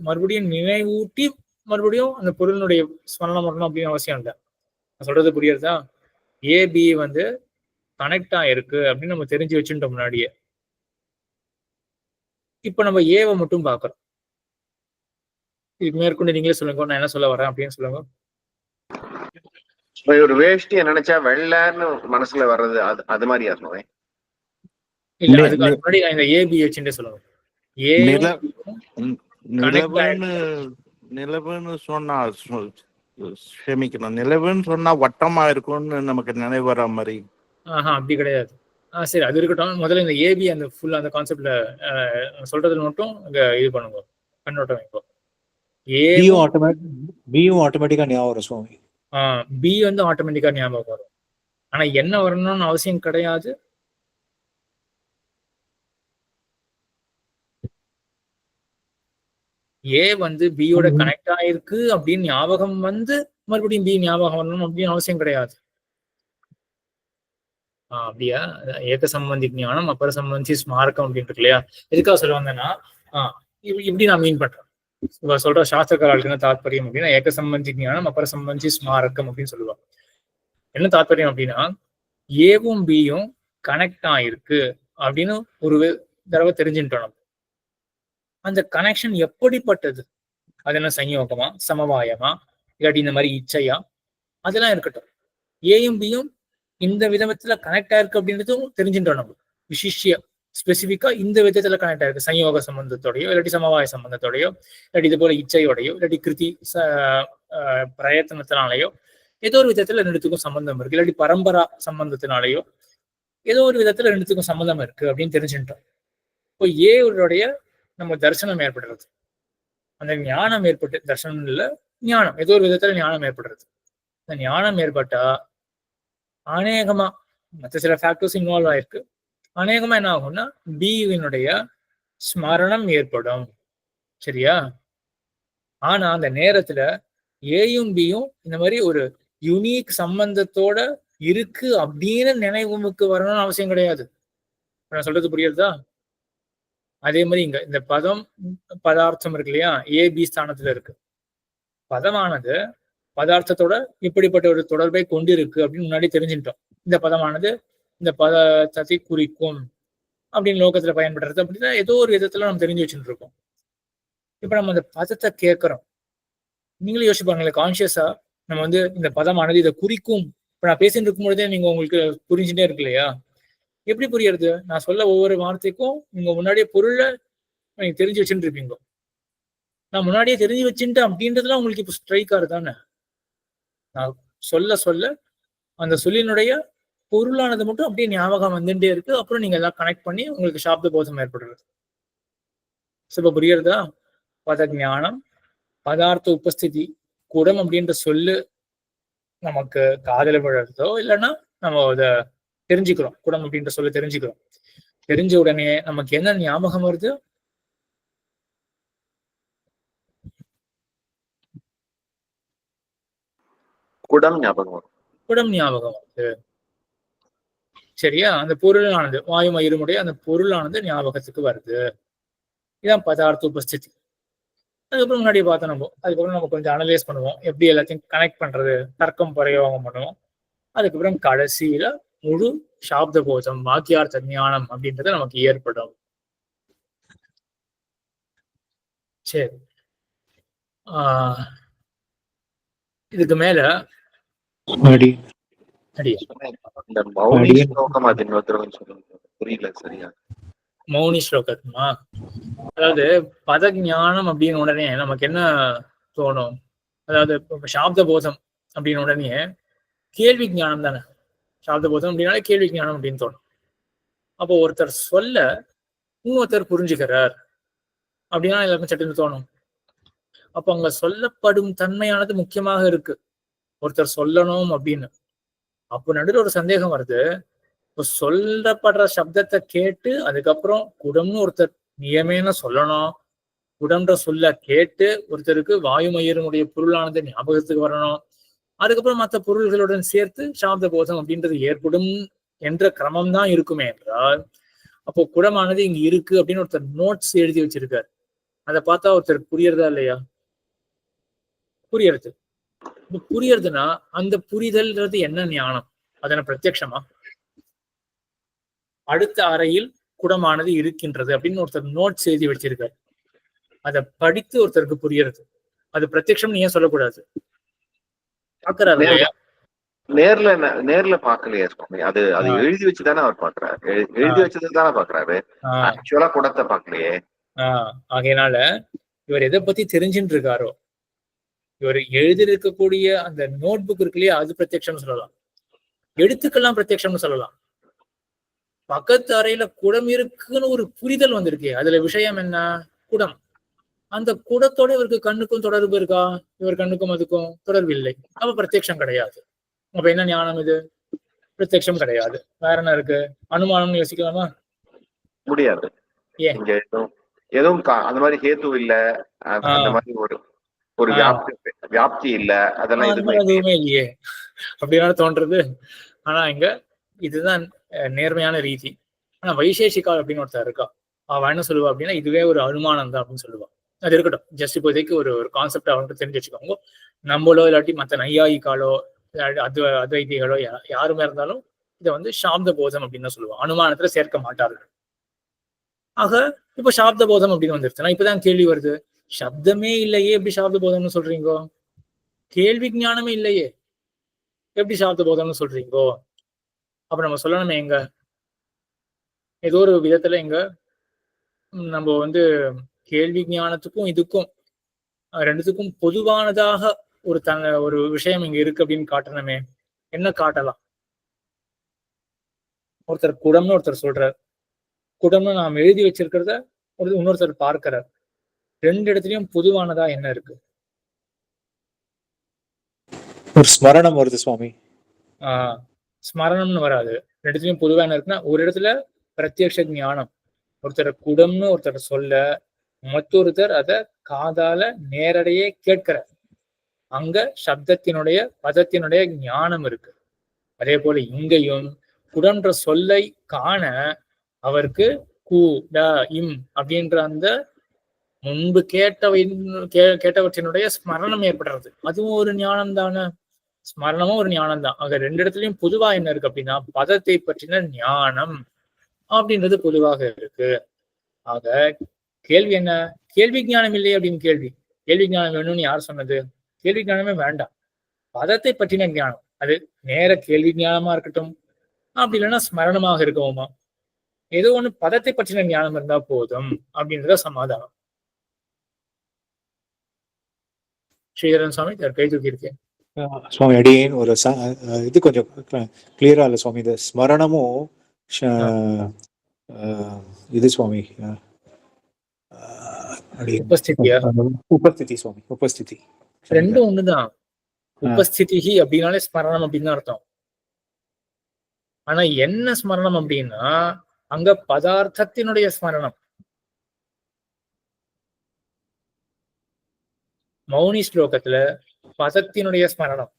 மறுபடியும் நினைவூட்டி மறுபடியும் அந்த பொருளினுடைய ஸ்மரணம் வரணும் அப்படின்னு அவசியம் இல்லை. நான் சொல்றது புரியுறதா? ஏபி வந்து கனெக்ட் ஆயிருக்கு அப்படின்னு நம்ம தெரிஞ்சு வச்சுட்டோம் முன்னாடியே. இப்ப நம்ம ஏவை மட்டும் பாக்குறோம். இதுக்கு மேற்கொண்டு நீங்களே சொல்லுங்க, நான் என்ன சொல்ல வரேன் அப்படின்னு சொல்லுங்க. ஒரு வேஷ்டியை நினைச்சா வெள்ளைன்னு மனசுல வர்றது அது மாதிரி யாருமே இல்ல. அதுக்கு முன்னாடி இந்த ஏபி வச்சுட்டு சொல்லுங்க. நிலவுன்னு சொன்னா சேமிக்கணும். நிலவுன்னு சொன்னா வட்டமா இருக்கும்னு நமக்கு நினைவு வர மாதிரி. அப்படி கிடையாது. சரி, அது இருக்கட்டும். முதல்ல இந்த ஏபி அந்த ஃபுல் அந்த கான்செப்ட்ல சொல்றதுல மட்டும் இது பண்ணுங்க, கண்ணோட்டம் வைப்போம். பியும் ஆட்டோமேட்டிக்கா ஞாபகம் வரும் சுவாமி. பி வந்து ஆட்டோமேட்டிக்கா ஞாபகம் வரும். ஆனா என்ன வரணும்னு அவசியம் கிடையாது. ஏ வந்து பியோட கனெக்ட் ஆயிருக்கு அப்படின்னு ஞாபகம் வந்து மறுபடியும் பி ஞாபகம் வரணும் அப்படின்னு அவசியம் கிடையாது. அப்படியா? ஏக சம்பந்தி ஞானம் அப்புற சம்பந்தி ஸ்மாரகம் அப்படின்ட்டு இல்லையா? எதுக்காக சொல்லுவாங்கன்னா இப்படி நான் மீன் பண்றேன். சொல்ற சாஸ்திரக்காரர்களுக்கு என்ன தாத்பரியம் அப்படின்னா ஏக சம்பந்தி ஞானம் அப்புற சம்பந்தி ஸ்மாரகம் அப்படின்னு சொல்லுவாங்க. என்ன தாத்பரியம் அப்படின்னா ஏவும் பியும் கனெக்ட் ஆயிருக்கு அப்படின்னு ஒரு தடவை தெரிஞ்சுட்டோம். அந்த கனெக்ஷன் எப்படிப்பட்டது? அது என்ன சஞ்யோகமா, சமவாயமா, இல்லாட்டி இந்த மாதிரி இச்சையா, அதெல்லாம் இருக்கட்டும். ஏயும் பியும் இந்த விதத்துல கனெக்ட் ஆயிருக்கு அப்படின்றதும் தெரிஞ்சுட்டோம் நம்ம. விசிஷ்ய ஸ்பெசிபிக்கா இந்த விதத்துல கனெக்ட் ஆயிருக்கு, சஞ்யோக சம்பந்தத்தோடையோ இல்லாட்டி சமவாய சம்பந்தத்தோடையோ இல்லாட்டி இது போல இச்சையோடையோ இல்லாட்டி கிருதி பிரயத்தனத்தினாலேயோ ஏதோ ஒரு விதத்துல ரெண்டுத்துக்கும் சம்பந்தம் இருக்கு, இல்லாட்டி பரம்பரா சம்பந்தத்தினாலேயோ ஏதோ ஒரு விதத்துல ரெண்டுத்துக்கும் சம்பந்தம் இருக்கு அப்படின்னு தெரிஞ்சுட்டோம். இப்போ ஏடைய நம்ம தரிசனம் ஏற்படுறது, அந்த ஞானம் ஏற்பட்டு, தர்சனம் இல்ல ஞானம், ஏதோ ஒரு விதத்துல ஞானம் ஏற்படுறது. அந்த ஞானம் ஏற்பட்டா அநேகமா மற்ற சில ஃபேக்டர்ஸ் இன்வால்வ் ஆயிருக்கு. அநேகமா என்ன ஆகும்னா பிவினுடைய ஸ்மரணம் ஏற்படும். சரியா? ஆனா அந்த நேரத்துல ஏயும் பியும் இந்த மாதிரி ஒரு யூனிக் சம்பந்தத்தோட இருக்கு அப்படின்னு நினைவுக்கு வரணும்னு அவசியம் கிடையாது. நான் சொல்றது புரியுறதா? அதே மாதிரி இங்க இந்த பதம் பதார்த்தம் இருக்கு இல்லையா, ஏபி ஸ்தானத்துல இருக்கு. பதமானது பதார்த்தத்தோட இப்படிப்பட்ட ஒரு தொடர்பை கொண்டிருக்கு அப்படின்னு முன்னாடி தெரிஞ்சுட்டோம். இந்த பதமானது இந்த பதத்தை குறிக்கும் அப்படின்னு லோகத்துல பயன்படுறது அப்படின்னா ஏதோ ஒரு விதத்துல நம்ம தெரிஞ்சு வச்சுட்டு இருக்கோம். இப்ப நம்ம அந்த பதத்தை கேட்கிறோம். நீங்களும் யோசிப்பாங்களே, கான்சியஸா நம்ம வந்து இந்த பதமானது இதை குறிக்கும். இப்ப நான் பேசிட்டு இருக்கும் பொழுதே நீங்க உங்களுக்கு புரிஞ்சுட்டே இருக்கு இல்லையா? எப்படி புரியறது? நான் சொல்ல ஒவ்வொரு வார்த்தைக்கும் நீங்க முன்னாடியே பொருளை நீங்க தெரிஞ்சு வச்சுட்டு இருப்பீங்க. நான் முன்னாடியே தெரிஞ்சு வச்சுட்டேன் அப்படின்றதுலாம் உங்களுக்கு இப்போ ஸ்ட்ரைக் ஆகுது தானே? நான் சொல்ல சொல்ல அந்த சொல்லினுடைய பொருளானது மட்டும் அப்படியே ஞாபகம் வந்துட்டே இருக்கு. அப்புறம் நீங்க எல்லாம் கனெக்ட் பண்ணி உங்களுக்கு சாப்த போதம் ஏற்படுறது. இப்ப புரியறதா? பத ஞானம், பதார்த்த உபஸ்திதி, குடம் அப்படின்ற சொல்லு நமக்கு காதல விழுறதோ இல்லைன்னா நம்ம அதை தெரிஞ்சுக்கிறோம். குடம் அப்படின்ற சொல்ல தெரிஞ்சுக்கிறோம். தெரிஞ்ச உடனே நமக்கு என்ன ஞாபகம் வருது? குடம் ஞாபகம் வரும். குடம் ஞாபகம் வருது. சரியா? அந்த பொருளானது வாயு மயிருமுடைய அந்த பொருளானது ஞாபகத்துக்கு வருது. இதான் பதார்த்த உபஸ்திதி. அதுக்கப்புறம் முன்னாடி பார்த்தோம் நம்ம. அதுக்கப்புறம் நம்ம கொஞ்சம் அனலைஸ் பண்ணுவோம், எப்படி எல்லாத்தையும் கனெக்ட் பண்றது, தர்க்கம் பிரயோகம் பண்ணுவோம். அதுக்கப்புறம் கடைசியில முழு சாப்த போதம் வாக்கியார்த்த ஞானம் அப்படின்றது நமக்கு ஏற்படும். சரி, இதுக்கு மேல அடி அடி இந்த மௌனி ஸ்லோகம் அது இன்னொருத்தரவங்க சொல்லுங்க, புரியல சரியா. மௌனி ஸ்லோகத்துமா, அதாவது பத ஞானம் அப்படின்னு உடனே நமக்கு என்ன தோணும்? அதாவது சாப்த போதம் அப்படின்னு உடனே கேள்வி ஞானம் தானே. சாப்த போதம் அப்படின்னாலே கேள்வி ஞானம் அப்படின்னு தோணும். அப்போ ஒருத்தர் சொல்ல இன்னொருத்தர் புரிஞ்சுக்கிறார் அப்படின்னா எல்லாருக்கும் சட்டுன்னு தோணும். அப்போ அங்க சொல்லப்படும் தன்மையானது முக்கியமாக இருக்கு, ஒருத்தர் சொல்லணும் அப்படின்னு. அப்போ நடுவில் ஒரு சந்தேகம் வருது. இப்போ சொல்லப்படுற சப்தத்தை கேட்டு அதுக்கப்புறம் குடம்னு ஒருத்தர் நியமேன சொல்லணும், குடம்ன்ற சொல்ல கேட்டு ஒருத்தருக்கு வாயுமயிரனுடைய பொருளானது ஞாபகத்துக்கு வரணும், அதுக்கப்புறம் மற்ற பொருள்களுடன் சேர்த்து சாப்த போதம் அப்படின்றது ஏற்படும் என்ற கிரமம் தான் இருக்குமே என்றால், அப்போ குடமானது இங்க இருக்கு அப்படின்னு ஒருத்தர் நோட்ஸ் எழுதி வச்சிருக்காரு. அதை பார்த்தா ஒருத்தர் புரியறதா இல்லையா? புரியறது. புரியறதுன்னா அந்த புரிதல்ன்றது என்ன ஞானம்? அதன பிரத்யக்ஷமா? அடுத்த அறையில் குடமானது இருக்கின்றது அப்படின்னு ஒருத்தர் நோட்ஸ் எழுதி வச்சிருக்காரு. அதை படித்து ஒருத்தருக்கு புரியறது. அது பிரத்யக்ஷம் ஏன் சொல்லக்கூடாது? பாக்குறாரு இல்லையா? நேர்ல பாக்கலையா சுவாமி? அது எழுதி வச்சுதானே அவர் பாக்குறாரு. எழுதி வச்சது தானே பாக்குறாரு, ஆக்சுவலா குடத்தை பாக்கலையே. ஆகையினால இவர் எதை பத்தி தெரிஞ்சுட்டு இருக்காரோ, இவர் எழுதி இருக்கக்கூடிய அந்த நோட் புக் இருக்கு இல்லையா, அது பிரத்யக்ஷம்னு சொல்லலாம். எழுத்துக்கெல்லாம் பிரத்யக்ஷம்னு சொல்லலாம். பக்கத்து அறையில குடம் இருக்குன்னு ஒரு புரிதல் வந்திருக்கு, அதுல விஷயம் என்ன? குடம். அந்த குடத்தோட இவருக்கு கண்ணுக்கும் தொடர்பு இருக்கா? இவர் கண்ணுக்கும் அதுக்கும் தொடர்பு இல்லை. அப்ப பிரத்யக்ஷம் கிடையாது. அப்ப என்ன ஞானம் இது? பிரத்யக்ஷம் கிடையாது. வேற என்ன இருக்கு? அனுமானம்னு யோசிக்கலாமா? முடியாது. ஏன்? எதுவும் அந்த மாதிரி ஹேத்து இல்ல, அந்த மாதிரி ஒரு வியாப்தி இல்ல, அதெல்லாம் எதுவுமே இல்லையே அப்படின்னா தோன்றது. ஆனா இங்க இதுதான் நேர்மையான ரீதி. ஆனா வைசேஷிகால் அப்படின்னு ஒருத்தர் இருக்கா, அவன் என்ன சொல்லுவா அப்படின்னா இதுவே ஒரு அனுமானம் தான் அப்படின்னு சொல்லுவான். அது இருக்கட்டும், ஜஸ்ட் இப்போதைக்கு ஒரு கான்செப்ட் அவனுக்கு தெரிஞ்சு வச்சுக்கோங்க. நம்மளோ இல்லாட்டி மற்ற நையாயிக்காலோ அத்வைதிகளோ யாருமே இருந்தாலும் இதை வந்து சாப்த போதம் அப்படின்னு தான் சொல்லுவான், அனுமானத்துல சேர்க்க மாட்டார்கள். ஆக இப்ப சாப்த போதம் அப்படின்னு வந்துருச்சுன்னா இப்பதான் கேள்வி வருது, சப்தமே இல்லையே எப்படி சாப்த போதம்னு சொல்றீங்கோ? கேள்வி ஞானமே இல்லையே எப்படி சாப்த போதம்னு சொல்றீங்கோ? அப்ப நம்ம சொல்லணுமே, எங்க ஏதோ ஒரு விதத்துல எங்க நம்ம வந்து கேள்வி ஞானத்துக்கும் இதுக்கும் ரெண்டுத்துக்கும் பொதுவானதாக ஒரு விஷயம் இங்க இருக்கு அப்படின்னு காட்டணுமே. என்ன காட்டலாம்? ஒருத்தர் குடம்னு ஒருத்தர் சொல்றார், குடம்னு நாம் எழுதி வச்சிருக்கிறத இன்னொருத்தர் பார்க்கிறார். ரெண்டு இடத்துலயும் பொதுவானதா என்ன இருக்கு? ஒரு ஸ்மரணம் வருது சுவாமி. ஸ்மரணம்னு வராது. ரெண்டுத்துலயும் பொதுவா என்ன இருக்குன்னா, ஒரு இடத்துல பிரத்யக்ஷ ஞானம், ஒருத்தர் குடம்னு ஒருத்தர் சொல்ல மற்றொருத்தர் அதை காதால நேரடியே கேட்கிறார். அங்க சப்தத்தினுடைய பதத்தினுடைய ஞானம் இருக்கு. அதே போல இங்கேயும் குடம்ன்ற சொல்லை காண அவருக்கு கு ட இம் அப்படின்ற அந்த முன்பு கேட்டவற்றினுடைய ஸ்மரணம் ஏற்படுறது. அதுவும் ஒரு ஞானம் தானே, ஸ்மரணமும் ஒரு ஞானம் தான். ஆக ரெண்டு இடத்துலயும் பொதுவா என்ன இருக்கு அப்படின்னா பதத்தை பற்றின ஞானம் அப்படின்றது பொதுவாக இருக்கு. ஆக கேள்வி என்ன? கேள்வி ஞானம் இல்லை அப்படின்னு கேள்வி ஞானம் வேணும்னு யார் சொன்னது? கேள்வி ஞானமே வேண்டாம், பதத்தை பற்றின ஞானம். அது நேர கேள்வி ஞானமா இருக்கட்டும், அப்படி இல்லைன்னா ஸ்மரணமாக இருக்கவுமா, ஏதோ ஒண்ணு பதத்தை பற்றின ஞானம் இருந்தா போதும் அப்படின்றத சமாதானம். ஸ்ரீதரன் சுவாமி கை தூக்கி இருக்கேன். சுவாமி அடியேன் ஒரு இது கொஞ்சம் கிளியரா இல்ல சுவாமி. இந்த ஸ்மரணமும் இது சுவாமி உபஸ்திதி சுவாமி, உபஸ்திதி ரெண்டும் ஒண்ணுதான். உபஸ்திதி அப்படின்னாலே ஸ்மரணம் அப்படின்னு அர்த்தம். ஆனா என்ன ஸ்மரணம் அப்படின்னா அங்க பதார்த்தத்தினுடைய ஸ்மரணம். மௌனி ஸ்லோகத்துல பதத்தினுடைய ஸ்மரணம்.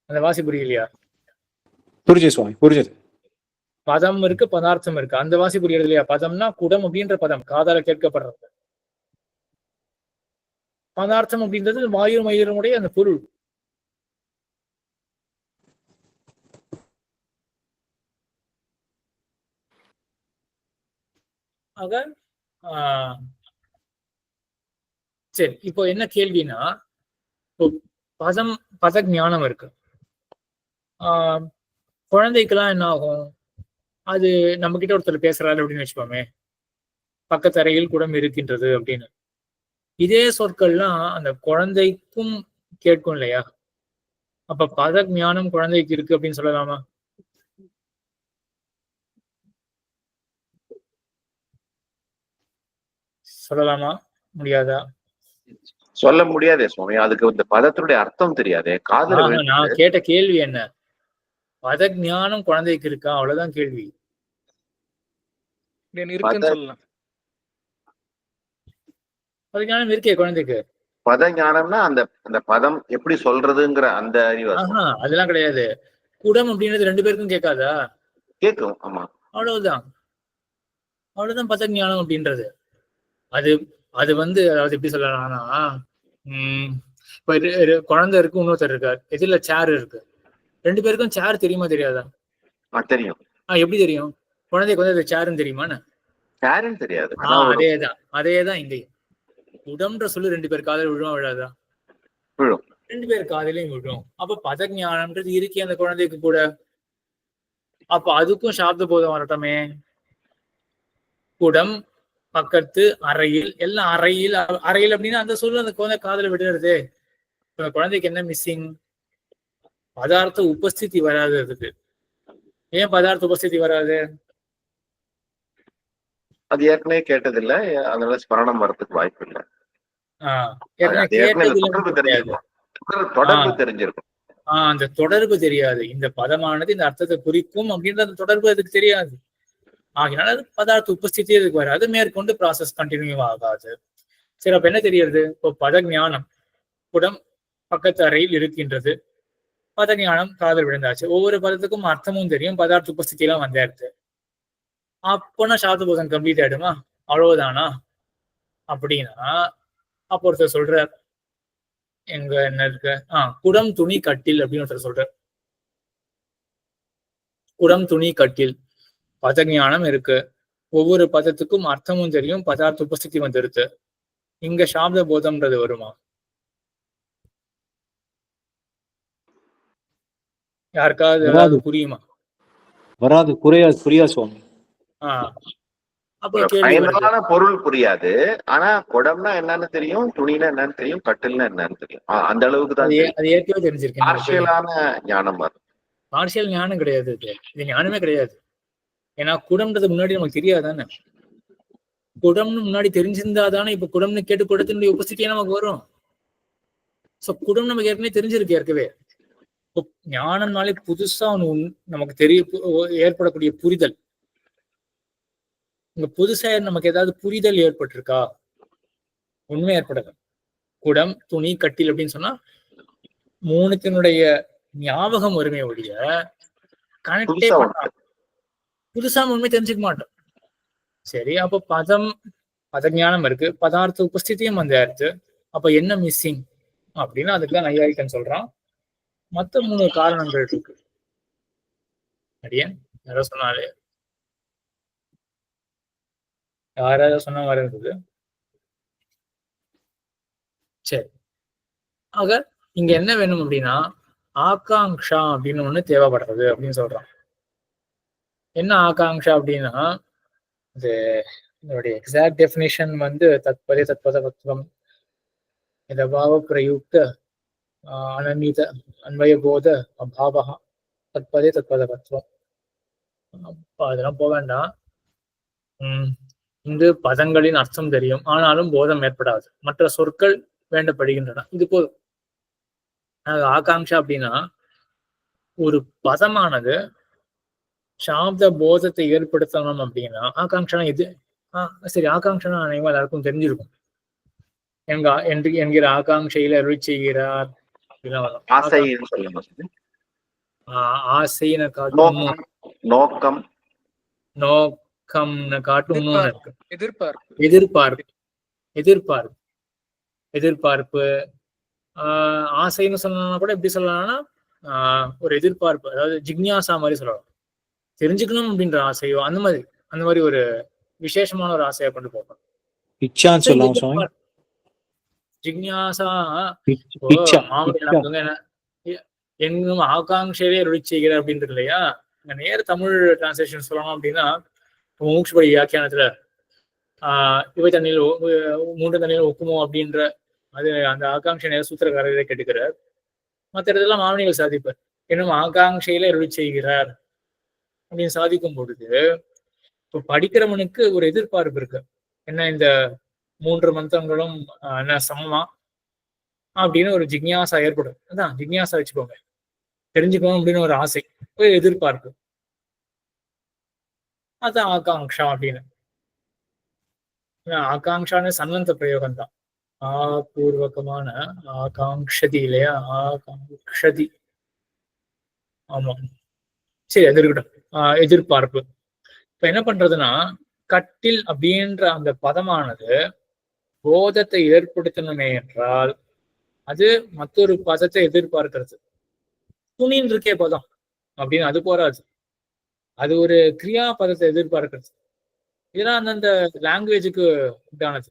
அந்த வாசி புரியலையா? புரிஞ்சு சுவாமி, புரிஞ்சது. பதம் இருக்கு, பதார்த்தம் இருக்கு. அந்த வாசி புரியுறது இல்லையா? பதம்னா குடம் அப்படின்ற பதம் காதால கேட்கப்படுறது. பதார்த்தம் அப்படின்றது வாயு மயிலுடைய அந்த பொருள். ஆக சரி, இப்போ என்ன கேள்வினா, பத ஞானம் இருக்கு. குழந்தைக்கெல்லாம் என்ன ஆகும்? அது நம்ம கிட்ட ஒருத்தர் பேசுறாரு அப்படின்னு வச்சுப்போமே, பக்கத்து அறையில் குடம் இருக்கின்றது அப்படின்னு. இதே சொற்கள்லாம் அந்த குழந்தைக்கும் கேட்கும் இல்லையா? அப்ப பத ஞானம் குழந்தைக்கு இருக்கு அப்படின்னு சொல்லலாமா? சொல்லலாமா? முடியாதா? சொல்ல முடியாதே சுவாமி. அதுக்கு இந்த பதத்தினுடைய அர்த்தம் தெரியாதே. காதுல நான் கேட்ட கேள்வி என்ன? பத ஞானம் குழந்தைக்கு இருக்கா? அவ்வளவுதான் கேள்வி. இருக்குன்னு சொல்லலாம். பத ஞானம் இருக்கே குழந்தைக்கு. பத ஞானம்னா அந்த பதம் எப்படி சொல்றதுங்கிற அந்த அறிவு. அதெல்லாம் கிடையாது. குடம் அப்படின்றது 2 பேருக்கும் கேட்காதா? கேட்கும். ஆமா, அவ்வளவுதான். பத ஞானம் அப்படின்றது. அது அது அதாவது எப்படி சொல்லலாம்னா, இப்ப குழந்தை இருக்கு, இன்னொருத்தர் இருக்காரு, எதிரில சேர் இருக்கு. 2 பேருக்கும் சேர் தெரியுமா தெரியாதா? தெரியும். எப்படி தெரியும்? குழந்தைக்கு அது சேருன்னு தெரியுமான்னு? சேருன்னு தெரியாது. அதேதான் இங்கேயும். குடம்ன்ற சொல்லு 2 பேர் காதல விழுவா விழாதா? விழும். 2 பேர் காதலையும் விழும். அப்ப பத ஞானம்ன்றது இருக்கே அந்த குழந்தைக்கு கூட. அப்ப அதுக்கும் சாப்த போதம் வரட்டமே. குடம் பக்கத்து அறையில், எல்லாம் அறையில் அப்படின்னா அந்த சொல்லு அந்த குழந்தை காதல விடுறது. குழந்தைக்கு என்ன மிஸ்ஸிங்? பதார்த்த உபஸ்திதி வராது அதுக்கு. ஏன் பதார்த்த உபஸ்திதி வராது? அது ஏற்கனவே கேட்டதில்ல, அதனால ஸ்மரணம் வரதுக்கு வாய்ப்பு இல்லை. தொடர்பு தெரிஞ்சிருக்கும். அந்த தொடர்பு தெரியாது. இந்த பதமானது இந்த அர்த்தத்தை குறிக்கும் அப்படின்ற அந்த தொடர்பு அதுக்கு தெரியாது. ஆகினால அது பதார்த்த உபஸ்திதி அதுக்கு வராது. மேற்கொண்டு ப்ராசஸ் கண்டினியூ ஆகாது. சரி, அப்ப என்ன தெரியுது? இப்போ பத ஞானம் குடம் பக்கத்து அறையில் இருக்கின்றது. பத ஞானம் காதல் விழுந்தாச்சு. ஒவ்வொரு பதத்துக்கும் அர்த்தமும் தெரியும், பதார்த்த உபஸ்திதி எல்லாம் வந்தாச்சு. அப்போனா சாப்தபோதம் கம்ப்ளீட் ஆயிடுமா? அவ்வளவுதானா? அப்படின்னா அப்போ ஒருத்தர் சொல்றார், எங்க என்ன இருக்கு? குடம் துணி கட்டில் அப்படின்னு ஒருத்தர் சொல்றார். குடம் துணி கட்டில் பத ஞானம் இருக்கு, ஒவ்வொரு பதத்துக்கும் அர்த்தமும் தெரியும், பதார்த்த உபஸ்திதி வந்துருது. இங்க சாப்த போதம்ன்றது வருமா? யாருக்காவது புரியுமா? வராது. புரியாது சுவாமி. பொருள் புரியாது. ஆனா குடம்னா என்னன்னு தெரியும், துணினா என்னன்னு தெரியும், கட்டில்னா என்னன்னு தெரியும். அந்த அளவுக்கு தான். அது ஏற்கனவே தெரிஞ்சிருக்கேன். பார்ஷியலான ஞானம் வரும். பார்ஷியல் ஞானம் கிடையாது, இது ஞானமே கிடையாது. ஏன்னா குடம்ன்றது முன்னாடி நமக்கு தெரியாதானே. குடம்னு முன்னாடி தெரிஞ்சிருந்தாதானே இப்ப குடம்னு கேட்டு குடத்தினுடைய உபஸ்திதியா நமக்கு வரும். சோ குடம் நமக்கு ஏற்கனவே தெரிஞ்சிருக்கு. ஏற்கனவே ஞானம்னாலே புதுசா நமக்கு ஏற்படக்கூடிய புரிதல். இங்க புதுசா நமக்கு ஏதாவது புரிதல் ஏற்பட்டிருக்கா? உண்மை ஏற்படல. குடம் துணி கட்டில் அப்படின்னு சொன்னா 3த்தினுடைய ஞாபகம் வருமே ஒழிய கனெக்டே பண்ணலாம். புதுசா உண்மை தெரிஞ்சுக்க மாட்டோம். சரி, அப்ப பத ஞானம் இருக்கு, பதார்த்த உபஸ்திதியும் வந்தாச்சு. அப்ப என்ன மிஸ்ஸிங் அப்படின்னு அதுக்குதான் நையாயிகன் சொல்றான். மத்த 3 காரணங்கள் இருக்கு. அடியன் யாரோ சொன்னாலே, யாராவது சொன்ன மாதிரி இருந்தது. சரி, ஆக இங்க என்ன வேணும் அப்படின்னா ஆகாங்ஷா அப்படின்னு ஒண்ணு தேவைப்படுறது அப்படின்னு சொல்றான். என்ன ஆகாங்ஷா அப்படின்னா, இதனுடைய எக்ஸாக்ட் டெஃபினிஷன் தத்பதே தத்பத தத்துவம் இதபாவ பிரயுக்த அனன்வித அன்வய போத அபாவா தத்பதே தத்பத தத்துவம். அதெல்லாம் போக வேண்டாம். இங்கு பதங்களின் அர்த்தம் தெரியும், ஆனாலும் போதம் ஏற்படாது. மற்ற சொற்கள் வேண்டப்படுகின்றன. இது போதும். ஆகாங்ஷா அப்படின்னா ஒரு பதமானது சாப்த போதத்தை ஏற்படுத்தணும் அப்படின்னா ஆகாங்ஷா எது? சரி, ஆகாங்ஷா அனைவரும் எல்லாருக்கும் தெரிஞ்சிருக்கும். என்கிற ஆகாங்ஷையில அருள் செய்கிறார். ஆசைன்னு காட்டும், நோக்கம் நோக்கம்னு காட்டும், எதிர்பார்ப்பு. எதிர்பார்ப்பு எதிர்பார்ப்பு, ஆசைன்னு சொல்லணும்னா கூட எப்படி சொல்லலாம்னா ஒரு எதிர்பார்ப்பு, அதாவது ஜிக்ஞாசா மாதிரி சொல்லலாம். தெரிஞ்சுக்கணும் அப்படின்ற ஆசையோ அந்த மாதிரி ஒரு விசேஷமான ஒரு ஆசையை கொண்டு போகணும். இச்சான்னு சொல்லலாம் சுவாமி. ஜிக்ஞாசா இச்சா நமக்கு என்ன எங்கும் ஆகாங்கையே ருடி செய்கிற அப்படின்றது இல்லையா? நேர தமிழ் டிரான்ஸ்லேஷன் சொல்லணும் அப்படின்னா மூக்ஷ்படி வியாக்கியானத்துல இவை தண்ணியில் 3 தண்ணியில் ஒக்குமோ அப்படின்ற அது அந்த ஆகாங்ஷை நேர சூத்திரக்காரரை கேட்டுக்கிறார். மற்ற இடத்துல மாமனிகள் சாதிப்பார், இன்னும் ஆகாங்கையில ருடி செய்கிறார் அப்படின்னு சாதிக்கும் பொழுது இப்போ படிக்கிறவனுக்கு ஒரு எதிர்பார்ப்பு இருக்கு. என்ன இந்த 3 மந்திரங்களும் என்ன சமமா அப்படின்னு ஒரு ஜிக்ஞாசா ஏற்படும். அதான் ஜிக்ஞாசா வச்சுக்கோங்க, தெரிஞ்சுக்கணும் அப்படின்னு ஒரு ஆசை, ஒரு எதிர்பார்ப்பு. அதான் ஆகாங்ஷா அப்படின்னு. ஆகாங்ஷான சன்வந்த பிரயோகம் தான். பூர்வகமான ஆகாங்ஷதி இல்லையா? ஆகாங்ஷதி. ஆமா, சரி, அது இருக்கட்டும். எதிர்பார்ப்பு. இப்ப என்ன பண்றதுன்னா, கட்டில் அப்படின்ற அந்த பதமானது போதத்தை ஏற்படுத்தணுமே என்றால் அது மற்றொரு பதத்தை எதிர்பார்க்கிறது. துணின்னு இருக்கே பதம் அப்படின்னு அது போராது, அது ஒரு கிரியா பதத்தை எதிர்பார்க்கிறது. இதெல்லாம் அந்தந்த லாங்குவேஜுக்கு உண்டானது.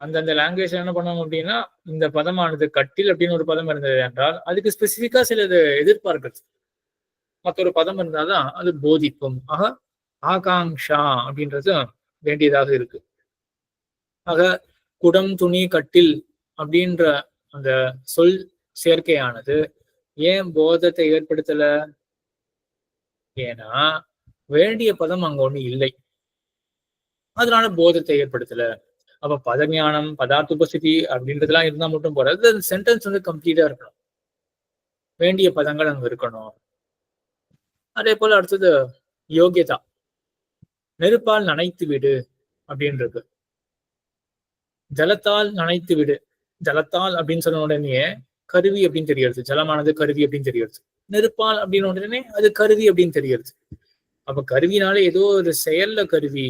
அந்தந்த லாங்குவேஜ் என்ன பண்ணுவாங்க அப்படின்னா, இந்த பதமானது கட்டில் அப்படின்னு ஒரு பதம் இருந்தது என்றால் அதுக்கு ஸ்பெசிஃபிக்கா சிலது எதிர்பார்க்கிறது. மற்றொரு பதம் இருந்தால்தான் அது போதிக்கும். ஆக ஆகாங்ஷா அப்படின்றது வேண்டியதாக இருக்கு. ஆக குடம், துணி, கட்டில் அப்படின்ற அந்த சொல் சேர்க்கையானது ஏன் போதத்தை ஏற்படுத்தல? ஏன்னா வேண்டிய பதம் அங்க ஒண்ணு இல்லை, அதனால போதத்தை ஏற்படுத்தல. அப்ப பதஞானம், பதார்த்த உபஸ்திதி அப்படின்றதுலாம் இருந்தா மட்டும் போறாது, அந்த சென்டென்ஸ் வந்து கம்ப்ளீட்டா இருக்கணும், வேண்டிய பதங்கள் அங்க இருக்கணும். அதே போல அடுத்தது யோகியதா. நெருப்பால் நனைத்து விடு அப்படின்றது, ஜலத்தால் நனைத்து விடு. ஜலத்தால் அப்படின்னு சொன்ன உடனே கருவி அப்படின்னு தெரியாது, ஜலமானது கருவி அப்படின்னு தெரியாது. நெருப்பால் அப்படின்னு உடனே அது கருவி அப்படின்னு தெரியாது. அப்ப கருவினால ஏதோ ஒரு செயல்ல கருவி.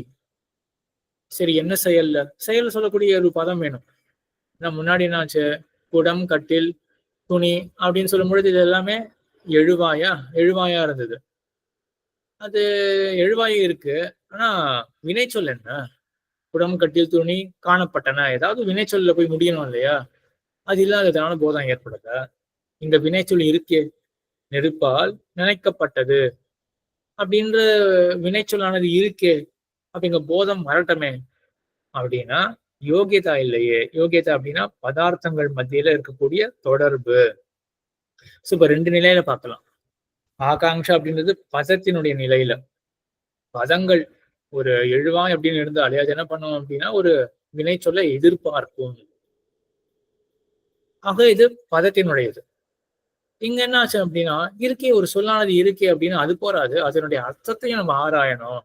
சரி, என்ன செயல்ல? செயல் சொல்லக்கூடிய ஒரு பதம் வேணும். நான் முன்னாடி என்னாச்சு, குடம், கட்டில், துணி அப்படின்னு சொல்லும் பொழுது இது எல்லாமே எழுவாயா இருந்தது. அது எழுவாய் இருக்கு, ஆனா வினைச்சொல் என்ன? குடம், கட்டில், துணி காணப்பட்டன, ஏதாவது வினைச்சொல்ல போய் முடியணும் இல்லையா? அது இல்லாததுனால போதம் ஏற்படுத. இந்த வினைச்சொல் இருக்கே, நெருப்பால் நினைக்கப்பட்டது அப்படின்ற வினைச்சொல்லானது இருக்கே, அப்ப இங்க போதம் வரட்டமே அப்படின்னா யோகியதா இல்லையே. யோகியதா அப்படின்னா பதார்த்தங்கள் மத்தியில இருக்கக்கூடிய தொடர்பு. இப்ப 2 நிலையில பார்க்கலாம். ஆகாங்ஷா அப்படின்றது பதத்தினுடைய நிலையில, பதங்கள் ஒரு எழுவாய் அப்படின்னு இருந்தாலே அது என்ன பண்ணும் அப்படின்னா ஒரு வினை சொல்ல எதிர்பார்க்கும். ஆக இது பதத்தினுடையது. இங்க என்ன ஆச்சு அப்படின்னா, இருக்கே ஒரு சொல்லானது இருக்கே அப்படின்னு அது போராது, அதனுடைய அர்த்தத்தையும் நம்ம ஆராயணும்,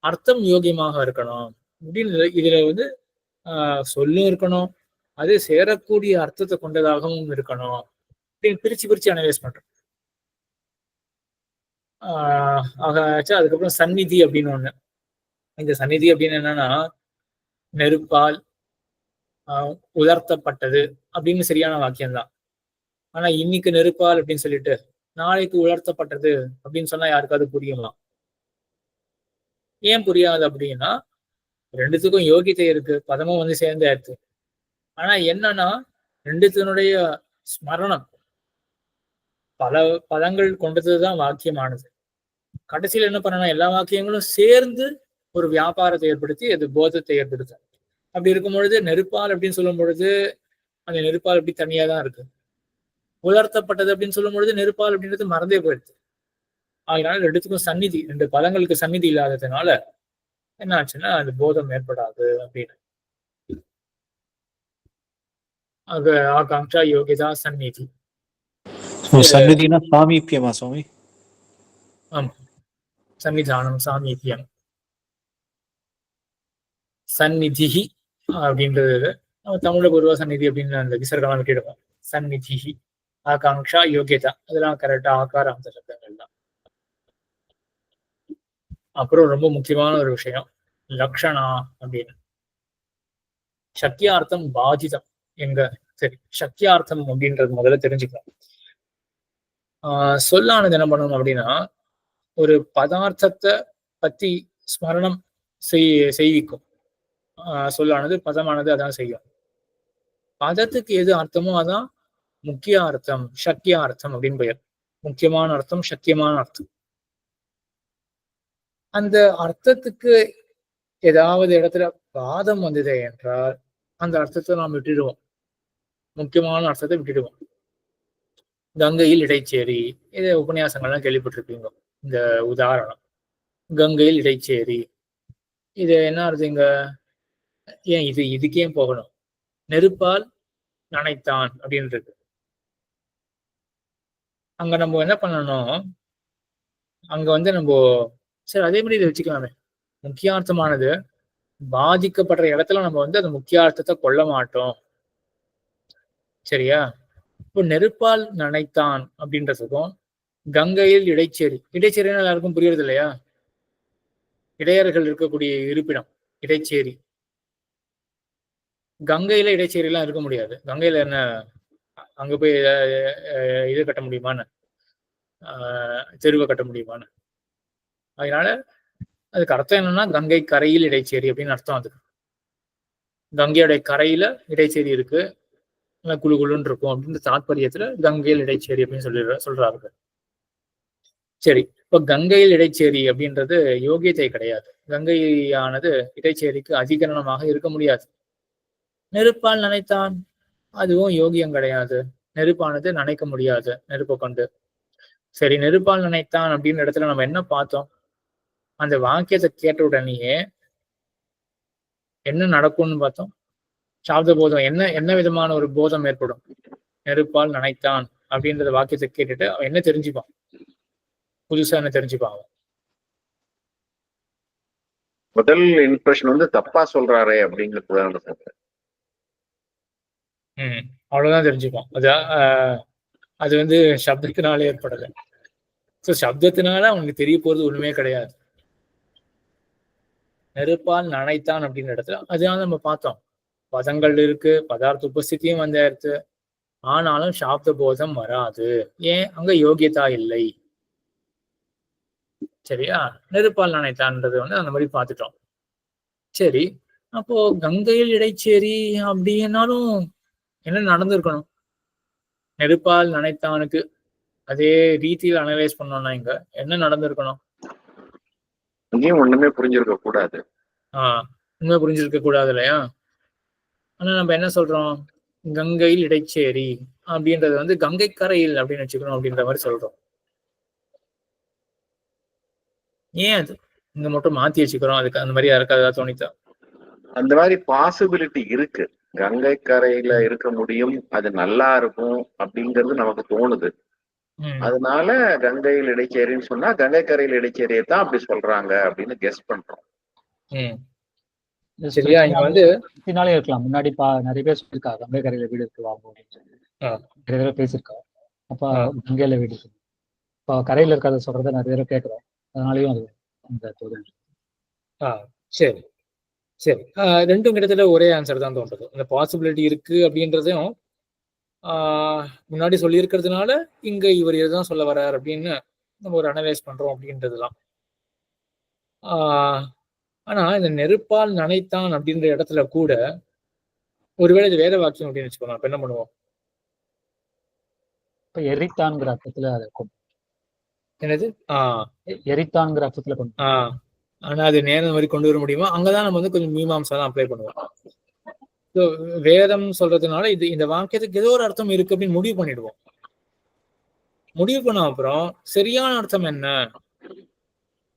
அர்த்தம் யோகியமாக இருக்கணும் அப்படின்னு. இதுல வந்து சொல்லும் இருக்கணும், அது சேரக்கூடிய அர்த்தத்தை கொண்டதாகவும் இருக்கணும் அப்படின்னு பிரிச்சு அனலைஸ் பண்றோம். ஆச்சு. அதுக்கப்புறம் சந்நிதி அப்படின்னு ஒண்ணு. இந்த சந்நிதி அப்படின்னு என்னன்னா, நெருப்பால் உலர்த்தப்பட்டது அப்படின்னு சரியான வாக்கியம்தான். ஆனா இன்னைக்கு நெருப்பால் அப்படின்னு சொல்லிட்டு நாளைக்கு உலர்த்தப்பட்டது அப்படின்னு சொன்னா யாருக்காவது புரியுமா? ஏன் புரியாது அப்படின்னா, ரெண்டுத்துக்கும் யோகியத்தை இருக்கு, பதமும் வந்து சேர்ந்தாச்சு. ஆனா என்னன்னா, ரெண்டுத்தினுடைய ஸ்மரணம் பல பதங்கள் கொண்டதுதான் வாக்கியமானது. கடைசியில் என்ன பண்ணணும், எல்லா வாக்கியங்களும் சேர்ந்து ஒரு வியாபாரத்தை ஏற்படுத்தி அது போதத்தை ஏற்படுத்தும். அப்படி இருக்கும் பொழுது நெருப்பால் அப்படின்னு சொல்லும் பொழுது அந்த நெருப்பால் அப்படி தனியா தான் இருக்கு. உலர்த்தப்பட்டது அப்படின்னு சொல்லும் பொழுது நெருப்பால் அப்படின்றது மறந்தே போயிடுது. அதனால ரெண்டுத்துக்கும் சந்நிதி, 2 பதங்களுக்கு சந்நிதி இல்லாததுனால என்ன ஆச்சுன்னா அது போதம் ஏற்படாது அப்படின்னு. அது ஆகாங்ஷா, யோகிதா, சந்நிதி. சந்நிதினா சாமீபியமா சுவாமி? ஆமா, சன்னிதானம், சாமீபியம். சந்நிதி அப்படின்றது தமிழ்ல பொதுவா சந்நிதி அப்படின்னு அந்த விசர்கலாம் விட்டுடுவோம். சந்நிதி, ஆகாங்ஷா, யோகியதா, அதெல்லாம் கரெக்டா ஆகார அந்த சப்தங்கள் தான். அப்புறம் ரொம்ப முக்கியமான ஒரு விஷயம் லக்ஷணா அப்படின்னு. சக்கியார்த்தம் பாஜிதம் எங்க சரி சக்கியார்த்தம் அப்படின்றது முதல்ல தெரிஞ்சுக்கலாம். சொல்லானது என்ன பண்ணணும் அப்படின்னா ஒரு பதார்த்தத்தை பத்தி ஸ்மரணம் செய்விக்கும். சொல்லானது பதமானது அதான் செய்யும். பதத்துக்கு எது அர்த்தமோ அதான் முக்கிய அர்த்தம், சக்கிய அர்த்தம் அப்படின்னு பெயர். முக்கியமான அர்த்தம், சக்கியமான அர்த்தம். அந்த அர்த்தத்துக்கு ஏதாவது இடத்துல வாதம் வந்தது என்றால் அந்த அர்த்தத்தை நாம் விட்டுடுவோம், முக்கியமான அர்த்தத்தை விட்டுடுவோம். கங்கையில் இடைச்சேரி, இது உபன்யாசங்கள்லாம் கேள்விப்பட்டிருப்பீங்க. இந்த உதாரணம் கங்கையில் இடைச்சேரி, இது என்ன அர்த்தங்க? ஏன் இதுக்கே போகணும்? நெருப்பால் நனைத்தான் அப்படின்றது. அங்க நம்ம என்ன பண்ணணும்? அங்க நம்ம சரி அதே மாதிரி இதை வச்சுக்கலாமே. முக்கியார்த்தமானது பாதிக்கப்படுற இடத்துல நம்ம அந்த முக்கியார்த்தத்தை கொள்ள மாட்டோம். சரியா? இப்போ நெருப்பால் நனைத்தான் அப்படின்றதுக்கும் கங்கையில் இடைச்சேரி, இடைச்சேரின்னு எல்லாருக்கும் புரியுறது இல்லையா? இடையர்கள் இருக்கக்கூடிய இருப்பிடம் இடைச்சேரி. கங்கையில இடைச்சேரி எல்லாம் இருக்க முடியாது. கங்கையில என்ன அங்க போய் இது கட்ட முடியுமான்னு, தெருவை கட்ட முடியுமான்னு? அதனால அதுக்கு அர்த்தம் என்னன்னா கங்கை கரையில் இடைச்சேரி அப்படின்னு அர்த்தம். அதுக்கு கங்கையோடைய கரையில இடைச்சேரி இருக்கு, குழு குழுன்னு இருக்கும் அப்படின்ற தாற்பயத்துல கங்கையில் இடைச்சேரி அப்படின்னு சொல்றாரு. சரி, இப்ப கங்கையில் இடைச்சேரி அப்படின்றது யோகியத்தை கிடையாது. கங்கையானது இடைச்சேரிக்கு அதிகரணமாக இருக்க முடியாது. நெருப்பால் நனைத்தான், அதுவும் யோகியம் கிடையாது. நெருப்பானது நனைக்க முடியாது நெருப்பை கொண்டு. சரி, நெருப்பால் நனைத்தான் அப்படின்ற இடத்துல நம்ம என்ன பார்த்தோம்? அந்த வாக்கியத்தை கேட்ட உடனேயே என்ன நடக்கும்னு பார்த்தோம். சாப்த போதம் என்ன விதமான ஒரு போதம் ஏற்படும்? நெருப்பால் நனைத்தான் அப்படின்றத வாக்கியத்தை கேட்டுட்டு அவன் என்ன தெரிஞ்சுப்பான்? புதுசா என்ன தெரிஞ்சுப்பான்? முதல் இம்ப்ரெஷன் தப்பா சொல்றாரே அப்படிங்கிறது. அவ்வளவுதான் தெரிஞ்சுப்பான். அது சப்தத்தினால ஏற்படலை. ஸோ சப்தத்தினால அவனுக்கு தெரிய போறது ஒண்ணுமே கிடையாது. நெருப்பால் நனைத்தான் அப்படின்ற இடத்துல அதுதான் நம்ம பார்த்தோம். பதங்கள் இருக்கு, பதார்த்த உபஸ்திதியும் வந்தாயிருச்சு, ஆனாலும் சாப்த போதம் வராது. ஏன்? அங்க யோகியதா இல்லை. சரியா? நெருப்பால் நனைத்தான்றது அந்த மாதிரி பார்த்துட்டோம். சரி, அப்போ கங்கையில் இடைச்சேரி அப்படின்னாலும் என்ன நடந்திருக்கணும்? நெருப்பால் நனைத்தானுக்கு அதே ரீதியில் அனலைஸ் பண்ணோம்னா இங்க என்ன நடந்திருக்கணும்? இங்கேயும் ஒண்ணுமே புரிஞ்சிருக்க கூடாது. உண்மை புரிஞ்சிருக்க கூடாது இல்லையா? ஆனா நம்ம என்ன சொல்றோம்? கங்கையில் இடைச்சேரி அப்படின்றது கங்கை கரையில் அப்படின்னு வச்சுக்கணும் அப்படின்ற மாதிரி சொல்றோம். ஏன் அது இங்க மட்டும் மாத்தி வச்சுக்கிறோம்? அதுக்கு அந்த மாதிரி யாருக்கு ஏதாவது தோணித்தா? அந்த மாதிரி பாசிபிலிட்டி இருக்கு. கங்கை கரையில இருக்க முடியும், அது நல்லா இருக்கும் அப்படிங்கிறது நமக்கு தோணுது. அதனால கங்கையில் இடைச்சேரின்னு சொன்னா கங்கை கரையில் இடைச்சேரியை தான் அப்படி சொல்றாங்க அப்படின்னு கெஸ் பண்றோம். சரியா? இங்க பின்னாலே இருக்கலாம். முன்னாடி நிறைய பேர் சொல்லியிருக்கா கங்கை கரையில வீடு இருக்கு வாங்க அப்படின்னு சொல்லி நிறைய தடவை பேசியிருக்கா. அப்ப கங்கையில வீடு இருக்கு, இப்ப கரையில இருக்கிறத சொல்றத நிறைய தடவை கேட்கிறோம். அதனாலயும் அது அந்த தோதல். சரி சரி, ரெண்டும் கிட்டத்தட்ட ஒரே ஆன்சர் தான் தோன்றது. இந்த பாசிபிலிட்டி இருக்கு அப்படின்றதையும் முன்னாடி சொல்லியிருக்கிறதுனால இங்க இவர் இதுதான் சொல்ல வர்றார் அப்படின்னு நம்ம ஒரு அனலைஸ் பண்றோம் அப்படின்றதுலாம். ஆனா இந்த நெருப்பால் நனைத்தான் அப்படின்ற இடத்துல கூட ஒருவேளை இது வேத வாக்கியம் அப்படின்னு வச்சுக்கோங்க, அப்ப என்ன பண்ணுவோம்? இப்ப எரித்தான்கிற அர்த்தத்துல அதை என்னது? எரித்தான்கிற அர்த்தத்துல கொண்டு ஆனா அது நேரம் மாதிரி கொண்டு வர முடியுமா? அங்கதான் நம்ம கொஞ்சம் மீமாம்சா தான் அப்ளை பண்ணுவோம். வேதம் சொல்றதுனால இந்த வாக்கியத்துக்கு ஏதோ ஒரு அர்த்தம் இருக்கு அப்படின்னு முடிவு பண்ணிடுவோம். முடிவு பண்ண அப்புறம் சரியான அர்த்தம் என்ன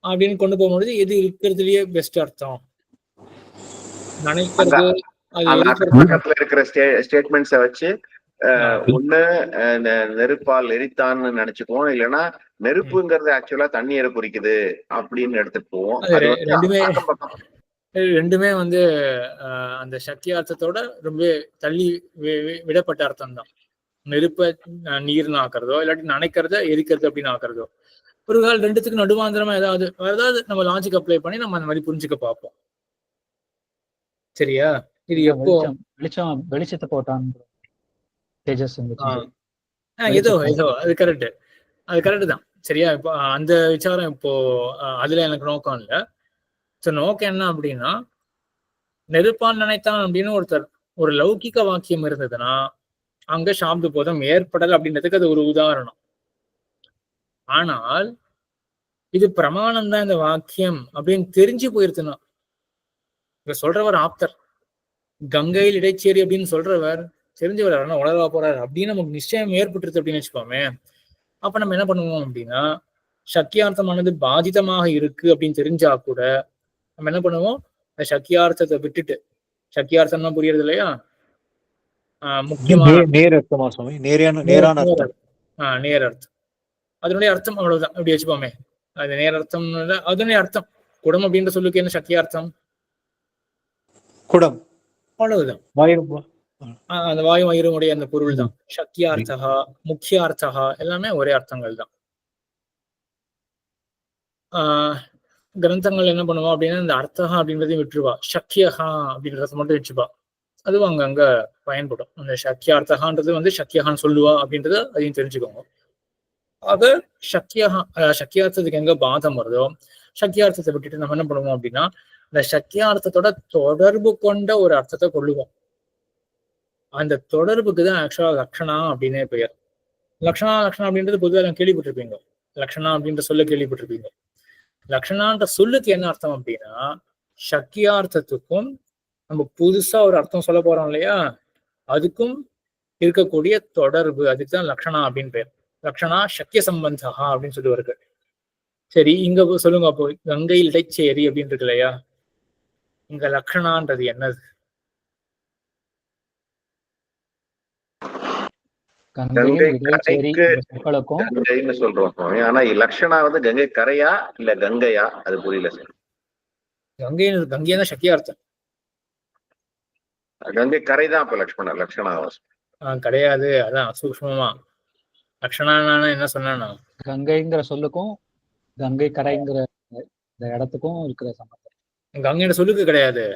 அப்படின்னு கொண்டு போகும்போது எது இருக்கிறதுலயே பெஸ்ட் அர்த்தம் நினைக்கிறது. பக்கத்துல இருக்கிற ஸ்டேட்மெண்ட்ஸை வச்சு ஒண்ணு நெருப்பால் எரித்தான்னு நினைச்சுக்குவோம், இல்லைன்னா நெருப்புங்கிறது ஆக்சுவலா தண்ணீரை குறிக்குது அப்படின்னு எடுத்துட்டு போவோம். ரெண்டுமே அந்த சக்கியார்த்தத்தோட ரொம்ப தள்ளி விடப்பட்ட அர்த்தம் தான். நெருப்ப நீர்னு ஆக்குறதோ இல்லாட்டி நனைக்கிறத எரிக்கிறது அப்படின்னு ஆக்குறதோ. ஒரு கால் ரெண்டுத்துக்கு நடுவாந்திரமா ஏதாவது நம்ம லாஜிக் அப்ளை பண்ணி நம்ம அந்த மாதிரி புரிஞ்சுக்க பார்ப்போம். சரியா? இது எப்போ வெளிச்சத்தை போட்டான் தேஜஸ் ஏதோ அது கரெக்ட், அது கரெக்ட் தான். சரியா? இப்போ அந்த விசாரம் இப்போ அதுல எனக்கு நோக்கம் இல்லை. ஸோ நோக்கம் என்ன அப்படின்னா, நெருப்பான் நினைத்தான் அப்படின்னு ஒருத்தர் ஒரு லௌகிக வாக்கியம் இருந்ததுன்னா அங்க சாப்து போதம் ஏற்படல் அப்படின்றதுக்கு அது ஒரு உதாரணம். ஆனால் இது பிரமாணம் தான் இந்த வாக்கியம் அப்படின்னு தெரிஞ்சு போயிருச்சுன்னா, இப்ப சொல்றவர் ஆப்தர், கங்கையில் இடைச்சேரி அப்படின்னு சொல்றவர் தெரிஞ்சவர் உணர்வா போறாரு அப்படின்னு நமக்கு நிச்சயம் ஏற்பட்டுருது அப்படின்னு வச்சுக்கோமே. அப்ப நம்ம என்ன பண்ணுவோம் அப்படின்னா, சக்கியார்த்தமானது பாதிதமாக இருக்கு அப்படின்னு தெரிஞ்சா கூட நம்ம என்ன பண்ணுவோம், அந்த சக்கியார்த்தத்தை விட்டுட்டு, சக்கியார்த்தம்னா புரியுறது இல்லையா, முக்கியமான நேர் அர்த்தமா சுவாமி? நேரான அர்த்தம். நேர் அர்த்தம், அதனுடைய அர்த்தம் அவ்வளவுதான். அப்படி வச்சுப்போமே, அது நேர் அர்த்தம், அதனுடைய அர்த்தம். குடம் அப்படின்ற சொல்லுக்கு என்ன சக்கியார்த்தம்? குடம், அவ்வளவுதான். அந்த வாயு வயிறுடைய அந்த பொருள் தான் சக்கியார்த்தகா, முக்கியார்த்தகா, எல்லாமே ஒரே அர்த்தங்கள் தான். கிரந்தங்கள் என்ன பண்ணுவா அப்படின்னா, இந்த அர்த்தகா அப்படின்றதையும் விட்டுருவா, சக்கியகா அப்படின்றத மட்டும் வச்சுப்பா. அதுவும் அங்கங்க பயன்படும். அந்த சக்கியார்த்தகான்றது வந்து சக்கியகான்னு சொல்லுவா அப்படின்றத அதையும் தெரிஞ்சுக்கோங்க. ஆக சக்கியார்த்தத்துக்கு எங்க பாதம் வருதோ, சக்கியார்த்தத்தை விட்டுட்டு நம்ம என்ன பண்ணுவோம் அப்படின்னா, இந்த சக்கியார்த்தத்தோட தொடர்பு கொண்ட ஒரு அர்த்தத்தை கொள்ளுவோம். அந்த தொடர்புக்கு தான் ஆக்சுவலா லக்ஷணா அப்படின்னே பெயர். லக்ஷணா அப்படின்றது பொதுவாக கேள்விப்பட்டிருப்பீங்க. லக்ஷணா அப்படின்ற சொல்ல கேள்விப்பட்டிருப்பீங்க. லக்ஷணான்ற சொல்லுக்கு என்ன அர்த்தம் அப்படின்னா, சக்கியார்த்தத்துக்கும் நம்ம புதுசா ஒரு அர்த்தம் சொல்ல போறோம் இல்லையா, அதுக்கும் இருக்கக்கூடிய தொடர்பு, அதுக்கு தான் லக்ஷணா அப்படின்னு பேர். லக்ஷணா சக்கிய சம்பந்தா அப்படின்னு சொல்லி வருது. சரி, இங்க சொல்லுங்க. அப்போ கங்கை இடைச்சேரி அப்படின்னு இருக்கு இல்லையா, இங்க லக்ஷணான்றது என்னது? கங்கைன்னு சொல்றோம். ஆனா லக்ஷணா வந்து கங்கை கரையா இல்ல கங்கையா, அது புரியல சார். கங்கையா சக்கியார்த்தம். கங்கை கரை தான் அப்ப லக்ஷணா கிடையாது. அதான் சூக்ஷ்மமா லக்ஷணா என்ன சொன்னா, கங்கைங்கிற சொல்லுக்கும் கங்கை கரைங்கிற இந்த இடத்துக்கும் இருக்கிற சம்பந்தம் கங்கையோட சொல்லுக்கு கிடையாது.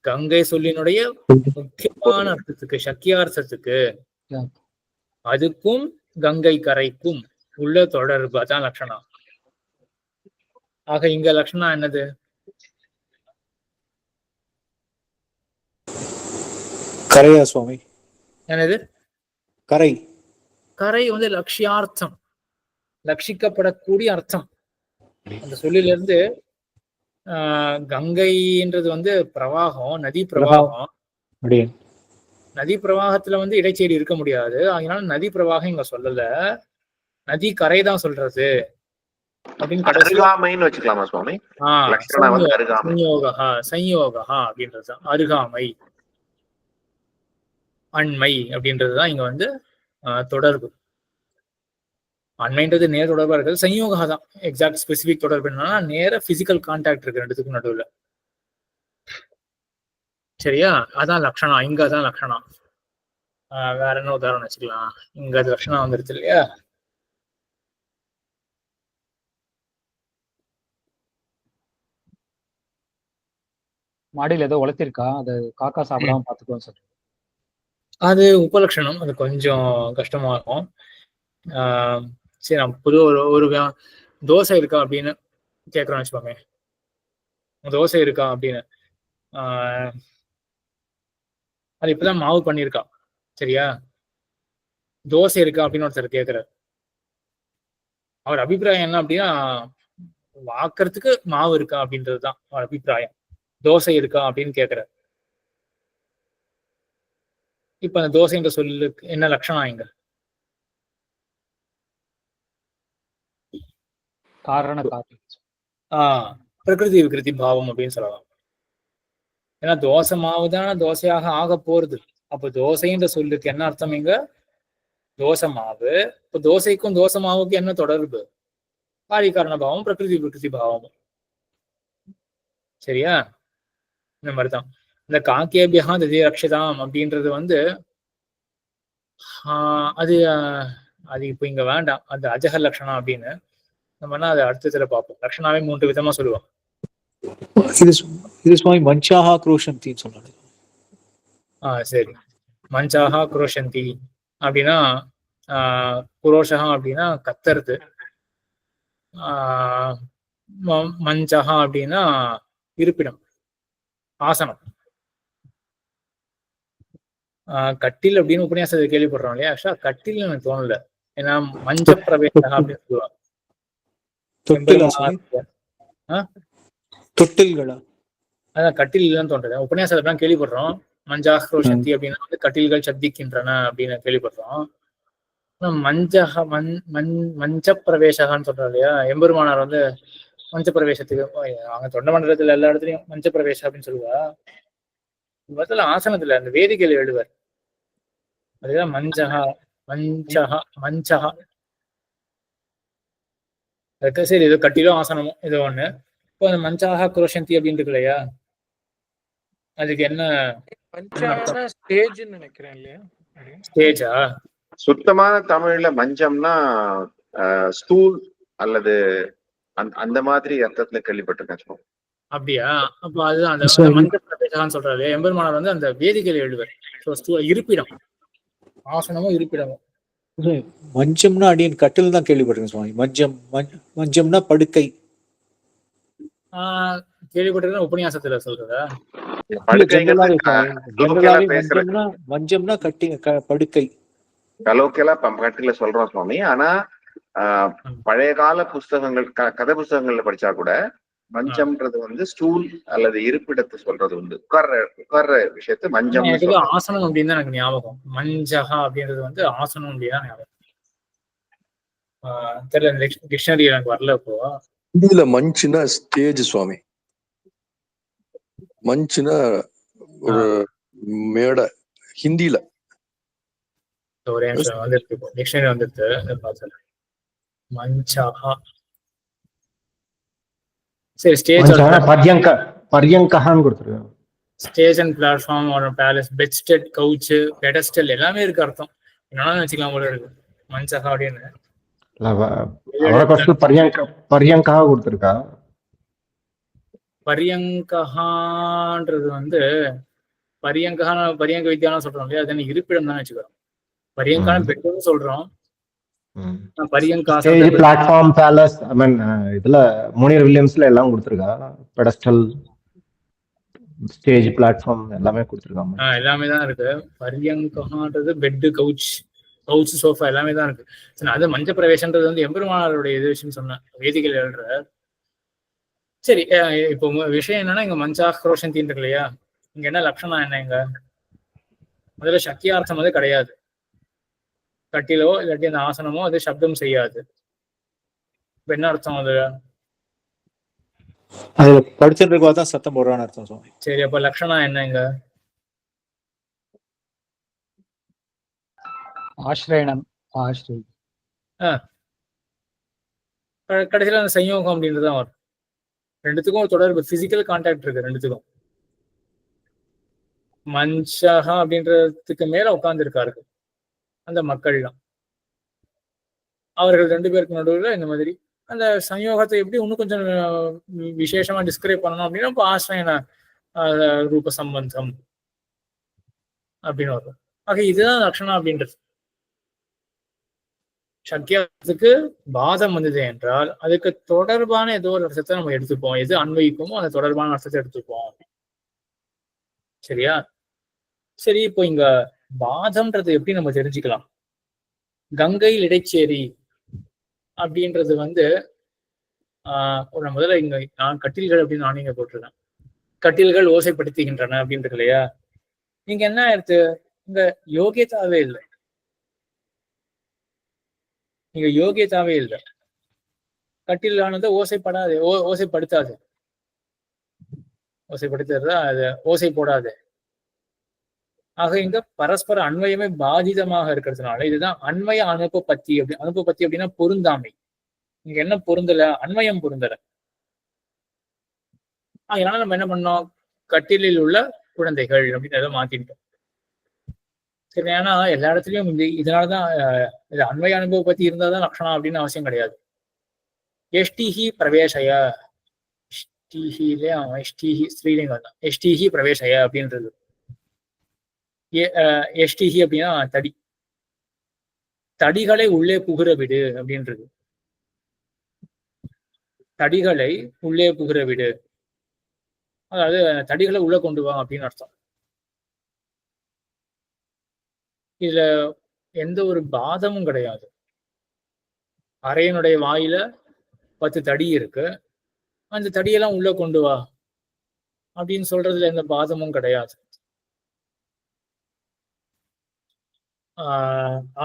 கங்கை சொல்லினுடைய முக்கியமான அர்த்தத்துக்கு, சக்கியார்த்தத்துக்கு, அதுக்கும் கங்கை கரைக்கும் உள்ள தொடர்பு, அதான் லட்சணா. ஆக இங்க லட்சணா என்னது? கரையா சுவாமி? என்னது கரை? கரை வந்து லட்சியார்த்தம், லட்சிக்கப்படக்கூடிய அர்த்தம். அந்த சொல்லிலிருந்து கங்கைன்றது வந்து பிரவாகம், நதி பிரவாகம். நதி பிரவாகத்துல வந்து இடைச்சேரி இருக்க முடியாது. அதனால நதி பிரவாகம் இங்க சொல்லல, நதி கரை தான் சொல்றது அப்படின்னு வச்சுக்கலாமா சுவாமி? சஞ்யோகா அப்படின்றதுதான் அருகாமை, அண்மை அப்படின்றதுதான் இங்க வந்து தொடர்பு. அண்மைன்றது நேர தொடர்பா இருக்கிறது, சஞ்யோகா தான் எக்ஸாக்ட் ஸ்பெசிபிக் தொடர்பு. என்னன்னா நேர பிசிக்கல் கான்டாக்ட் இருக்கு ரெண்டுத்துக்கும் நடுவுல. சரியா? அதான் லக்ஷணா, இங்க அதான் லக்ஷணா. வேற என்ன உதாரணம் வச்சுக்கலாம்? இங்க அது லக்ஷணா வந்துருச்சு இல்லையா? மாடியில் ஏதோ உழைத்திருக்கா, அது காக்கா சாப்பிடாம பார்த்துக்குவோம் சார். அது உபலட்சணம், அது கொஞ்சம் கஷ்டமா இருக்கும். சரி, நம்ம புது ஒரு தோசை இருக்கா அப்படின்னு கேட்குறோம்னு வச்சுக்கோங்க. தோசை இருக்கா அப்படின்னு, அது இப்பதான் மாவு பண்ணியிருக்கா. சரியா? தோசை இருக்கா அப்படின்னு ஒருத்தர் கேட்கிறார். அவர் அபிப்பிராயம் என்ன அப்படின்னா, வாக்குறதுக்கு மாவு இருக்கா அப்படின்றதுதான் அவர் அபிப்பிராயம். தோசை இருக்கா அப்படின்னு கேட்கிறார். இப்ப அந்த தோசைன்ற சொல்லுக்கு என்ன லட்சணம் இங்க? காரண பிரகிருதி விகிருதி பாவம் அப்படின்னு சொல்லலாம். ஏன்னா தோசை மாவு தான் தோசையாக ஆக போறது. அப்ப தோசைன்ற சொல்லுக்கு என்ன அர்த்தம் இங்க? தோசை மாவு. இப்ப தோசைக்கும் தோசை மாவுக்கு என்ன தொடர்பு? காரிகாரண பாவம், பிரகிருதி விகிருதி பாவம். சரியா? இந்த மாதிரிதான் இந்த காக்கேபியா ததி ரக்ஷதாம் அப்படின்றது வந்து அது அது இப்ப இங்க வேண்டாம். அது அஜக லட்சணம் அப்படின்னு நம்ம அதை அர்த்தத்துல பார்ப்போம். லட்சணாவே 3 விதமா சொல்லுவோம். இது சுவாமி மஞ்சாஹா குரோஷந்தின்னு சொன்னாங்க. சரி. மஞ்சாஹா குரோஷந்தி அப்படின்னா குரோஷகா அப்படின்னா கத்துறது, மஞ்சஹா அப்படின்னா இருப்பிடம், ஆசனம். கட்டில் அப்படின்னு உபன்யாசத்தை கேள்விப்படுறோம் இல்லையா? ஆக்சுவலா கட்டில் எனக்கு தோணல. ஏன்னா மஞ்ச பிரவேசகா அப்படின்னு சொல்லுவாங்க. தொட்டில்களா? அதான் கட்டில் இல்லைன்னு தோன்றது. உபன்யாசத்தை கேள்விப்படுறோம். மஞ்சாஹ்ரோஷந்தி அப்படின்னா வந்து கட்டில்கள் சப்திக்கின்றன அப்படின்னு கேள்விப்படுறோம். மஞ்சஹ மஞ்ச பிரவேசகான்னு சொல்றாரு இல்லையா? எம்பெருமானார் வந்து மஞ்ச பிரவேசத்துக்கு அவங்க தொண்ட மண்டலத்துல எல்லா இடத்துலயும் மஞ்ச பிரவேசம் அப்படின்னு சொல்லுவா. முதல்ல ஆசனத்துல அந்த வேதிக்கையில எழுதுவார். அதுதான் மஞ்சஹா மஞ்சஹா மஞ்சஹா. அதுக்கு சரி ஏதோ கட்டிலோ ஆசனமோ ஏதோ ஒண்ணு. இப்போ அந்த மஞ்சாஹா குரோஷந்தி அப்படின்னு இருக்கு இல்லையா? அதுக்கு என்ன ஸ்டேஜ்னு நினைக்கிறேன் இல்லையா? ஸ்டேஜா? சுத்தமான தமிழ்ல மஞ்சம்னா ஸ்டூல் அல்லது அந்த மாதிரி அர்த்தத்துல கேள்விப்பட்டிருக்கேன். அப்படியா? அப்போ அதுதான் அந்த மஞ்ச பிரவேசகான்னு சொல்றாரு. எம்பெருமானார் வந்து அந்த வேதிக்கையில எழுதுவார். இருப்பிடம், ஆசனமும் இருப்பிடமும். மஞ்சம்னா அடியன் கட்டில் தான் கேள்விப்பட்டிருக்கேன் சுவாமி. மஞ்சம்னா படுக்கை. கேள்விப்பட்டிருக்கேன். உபன்யாசத்துல சொல்றதா? மஞ்சம்னா படுக்கை. கலோக்கியலா கட்டில சொல்றோம் சுவாமி. ஆனா பழைய கால புஸ்தகங்கள், கதை புஸ்தகங்கள்ல படிச்சா கூட மஞ்சம்ன்றது வந்து ஸ்டூல் அல்லது இருப்பிடத்தை சொல்றது உண்டு. உட்கார்ற விஷயத்த மஞ்சம். ஆசனம் அப்படின்னு தான் எனக்கு ஞாபகம். மஞ்சஹா அப்படின்றது வந்து ஆசனம் அப்படின்னா ஞாபகம். தெரியல, டிக்ஷனரி எனக்கு வரல. இப்போ ஹிந்தியில மஞ்சுனா ஸ்டேஜ் சுவாமி. மஞ்சுனா ஒரு மேடை ஹிந்தியில. ஒரே நிமிஷம் வந்துருக்கு, டிக்ஷனரி வந்துருக்கு. மஞ்சாஹா. சரி, ஸ்டேஜ் பர்யங்கஹான்னு கொடுத்துருக்காங்க. ஸ்டேஜ் அண்ட் பிளாட்ஃபார்ம் ஒரு பேலஸ், பெட்ஸ்டெட், கவுச், பெடஸ்டல் எல்லாமே இருக்கு அர்த்தம். என்னன்னு வச்சுக்கலாம் போல இருக்கு மஞ்சஹா அப்படின்னு. பர்யங்கஹா கொடுத்துருக்கா. பரியங்கஹான்றது வந்து பரியங்க வித்யான்னு சொல்றோம் இல்லையா? அது இருப்பிடம் தான் வச்சுக்கிறோம். பரியங்கான பெட்னு சொல்றோம். பிளாட்ஃபார்ம், பேலஸ், ஐ மீன் இதுல மோனியர் வில்லியம்ஸ்ல எல்லாம் கொடுத்துருக்கா. பெடஸ்டல், ஸ்டேஜ், பிளாட்ஃபார்ம் எல்லாமே கொடுத்துருக்காங்க. எல்லாமே தான் இருக்கு. பரியங்கஹான்றது பெட், கவுச், சோஃபா எல்லாமே தான் இருக்கு. அது மஞ்ச பிரவேசன்றது வந்து எம்பெருமானாருடைய இது விஷயம் சொன்னேன், வேதிகள் எழுற. சரி, இப்போ விஷயம் என்னன்னா, இங்க மஞ்சாஹ்ரோஷந்தி இருக்கு இல்லையா? இங்க என்ன லட்சணம் என்ன? இங்க முதல்ல சக்தியார்த்தம் வந்து கிடையாது. கட்டிலோ இல்லாட்டி அந்த ஆசனமோ அது சப்தம் செய்யாது. இப்ப என்ன அர்த்தம்? அது படுத்துட்டு சத்தம் போடுறான்னு அர்த்தம் சுவாமி. சரி, அப்ப லட்சணம் என்ன இங்க? ஆஸ்ரயணம். கடைசியில அந்த சயோகம் அப்படின்றதுதான் வரும். ரெண்டுத்துக்கும் ஒரு தொடர்பு, பிசிக்கல் கான்டாக்ட் இருக்கு ரெண்டுத்துக்கும். மஞ்சஹா அப்படின்றதுக்கு மேல உட்கார்ந்து இருக்காரு அந்த மக்கள்லாம். அவர்கள் ரெண்டு பேருக்கு நடுவில் இந்த மாதிரி அந்த சயோகத்தை எப்படி இன்னும் கொஞ்சம் விசேஷமா டிஸ்கிரைப் பண்ணணும் அப்படின்னா இப்போ ஆசிரியன ரூப சம்பந்தம் அப்படின்னு வரும். ஆக இதுதான் லட்சணம் அப்படின்றது. சக்கியத்துக்கு பாதம் வந்தது என்றால் அதுக்கு தொடர்பான ஏதோ ஒரு அர்த்தத்தை நம்ம எடுத்துப்போம். எது அன்வயிக்குமோ அந்த தொடர்பான அர்த்தத்தை எடுத்துப்போம். சரியா? சரி, இப்போ இங்க பாதம்ன்றது எப்படி நம்ம தெரிஞ்சுக்கலாம்? கங்கையில் இடைச்சேரி அப்படின்றது வந்து முதல்ல இங்க நான் கட்டில்கள் அப்படின்னு நான் இங்க போட்டிருக்கேன். கட்டில்கள் ஓசைப்படுத்துகின்றன அப்படின்றது இல்லையா? இங்க என்ன ஆயிடுத்து? இங்க யோகியதாவே இல்லை. இங்க யோகியதாவே இல்லை. கட்டிலானது ஓசைப்படாது, ஓசைப்படுத்தாது. ஓசைப்படுத்துறதா அது ஓசை போடாது. ஆக இங்க பரஸ்பர அன்வயமே பாதிதமாக இருக்கிறதுனால இதுதான் அன்வய அனுபபத்தி. அனுபபத்தி அப்படின்னா பொருந்தாமை. இங்க என்ன பொருந்தல? அன்வயம் பொருந்தல. அதனால நம்ம என்ன பண்ணோம்? கட்டிலில் உள்ள குழந்தைகள் அப்படின்னு மாத்திட்டோம். சரி, ஏன்னா எல்லா இடத்துலயும் இதனாலதான் இது அன்வய அனுபவ இருந்தாதான் லட்சணம் அப்படின்னு அவசியம் கிடையாது. எஷ்டிஹி பிரவேசய, எஷ்டிஹிலே எஷ்டிஹி ஸ்ரீலிங்கம் தான். எஷ்டிஹி பிரவேசய அப்படின்றது. எஷ்டிஹி அப்படின்னா தடி, தடிகளை உள்ளே புகுற விடு அப்படின்றது. தடிகளை உள்ளே புகுற விடு, அதாவது தடிகளை உள்ள கொண்டு வா அப்படின்னு அர்த்தம். இதுல எந்த ஒரு பாதமும் கிடையாது. அரையனுடைய வாயில 10 தடி இருக்கு, அந்த தடியெல்லாம் உள்ள கொண்டு வா அப்படின்னு சொல்றதுல எந்த பாதமும் கிடையாது.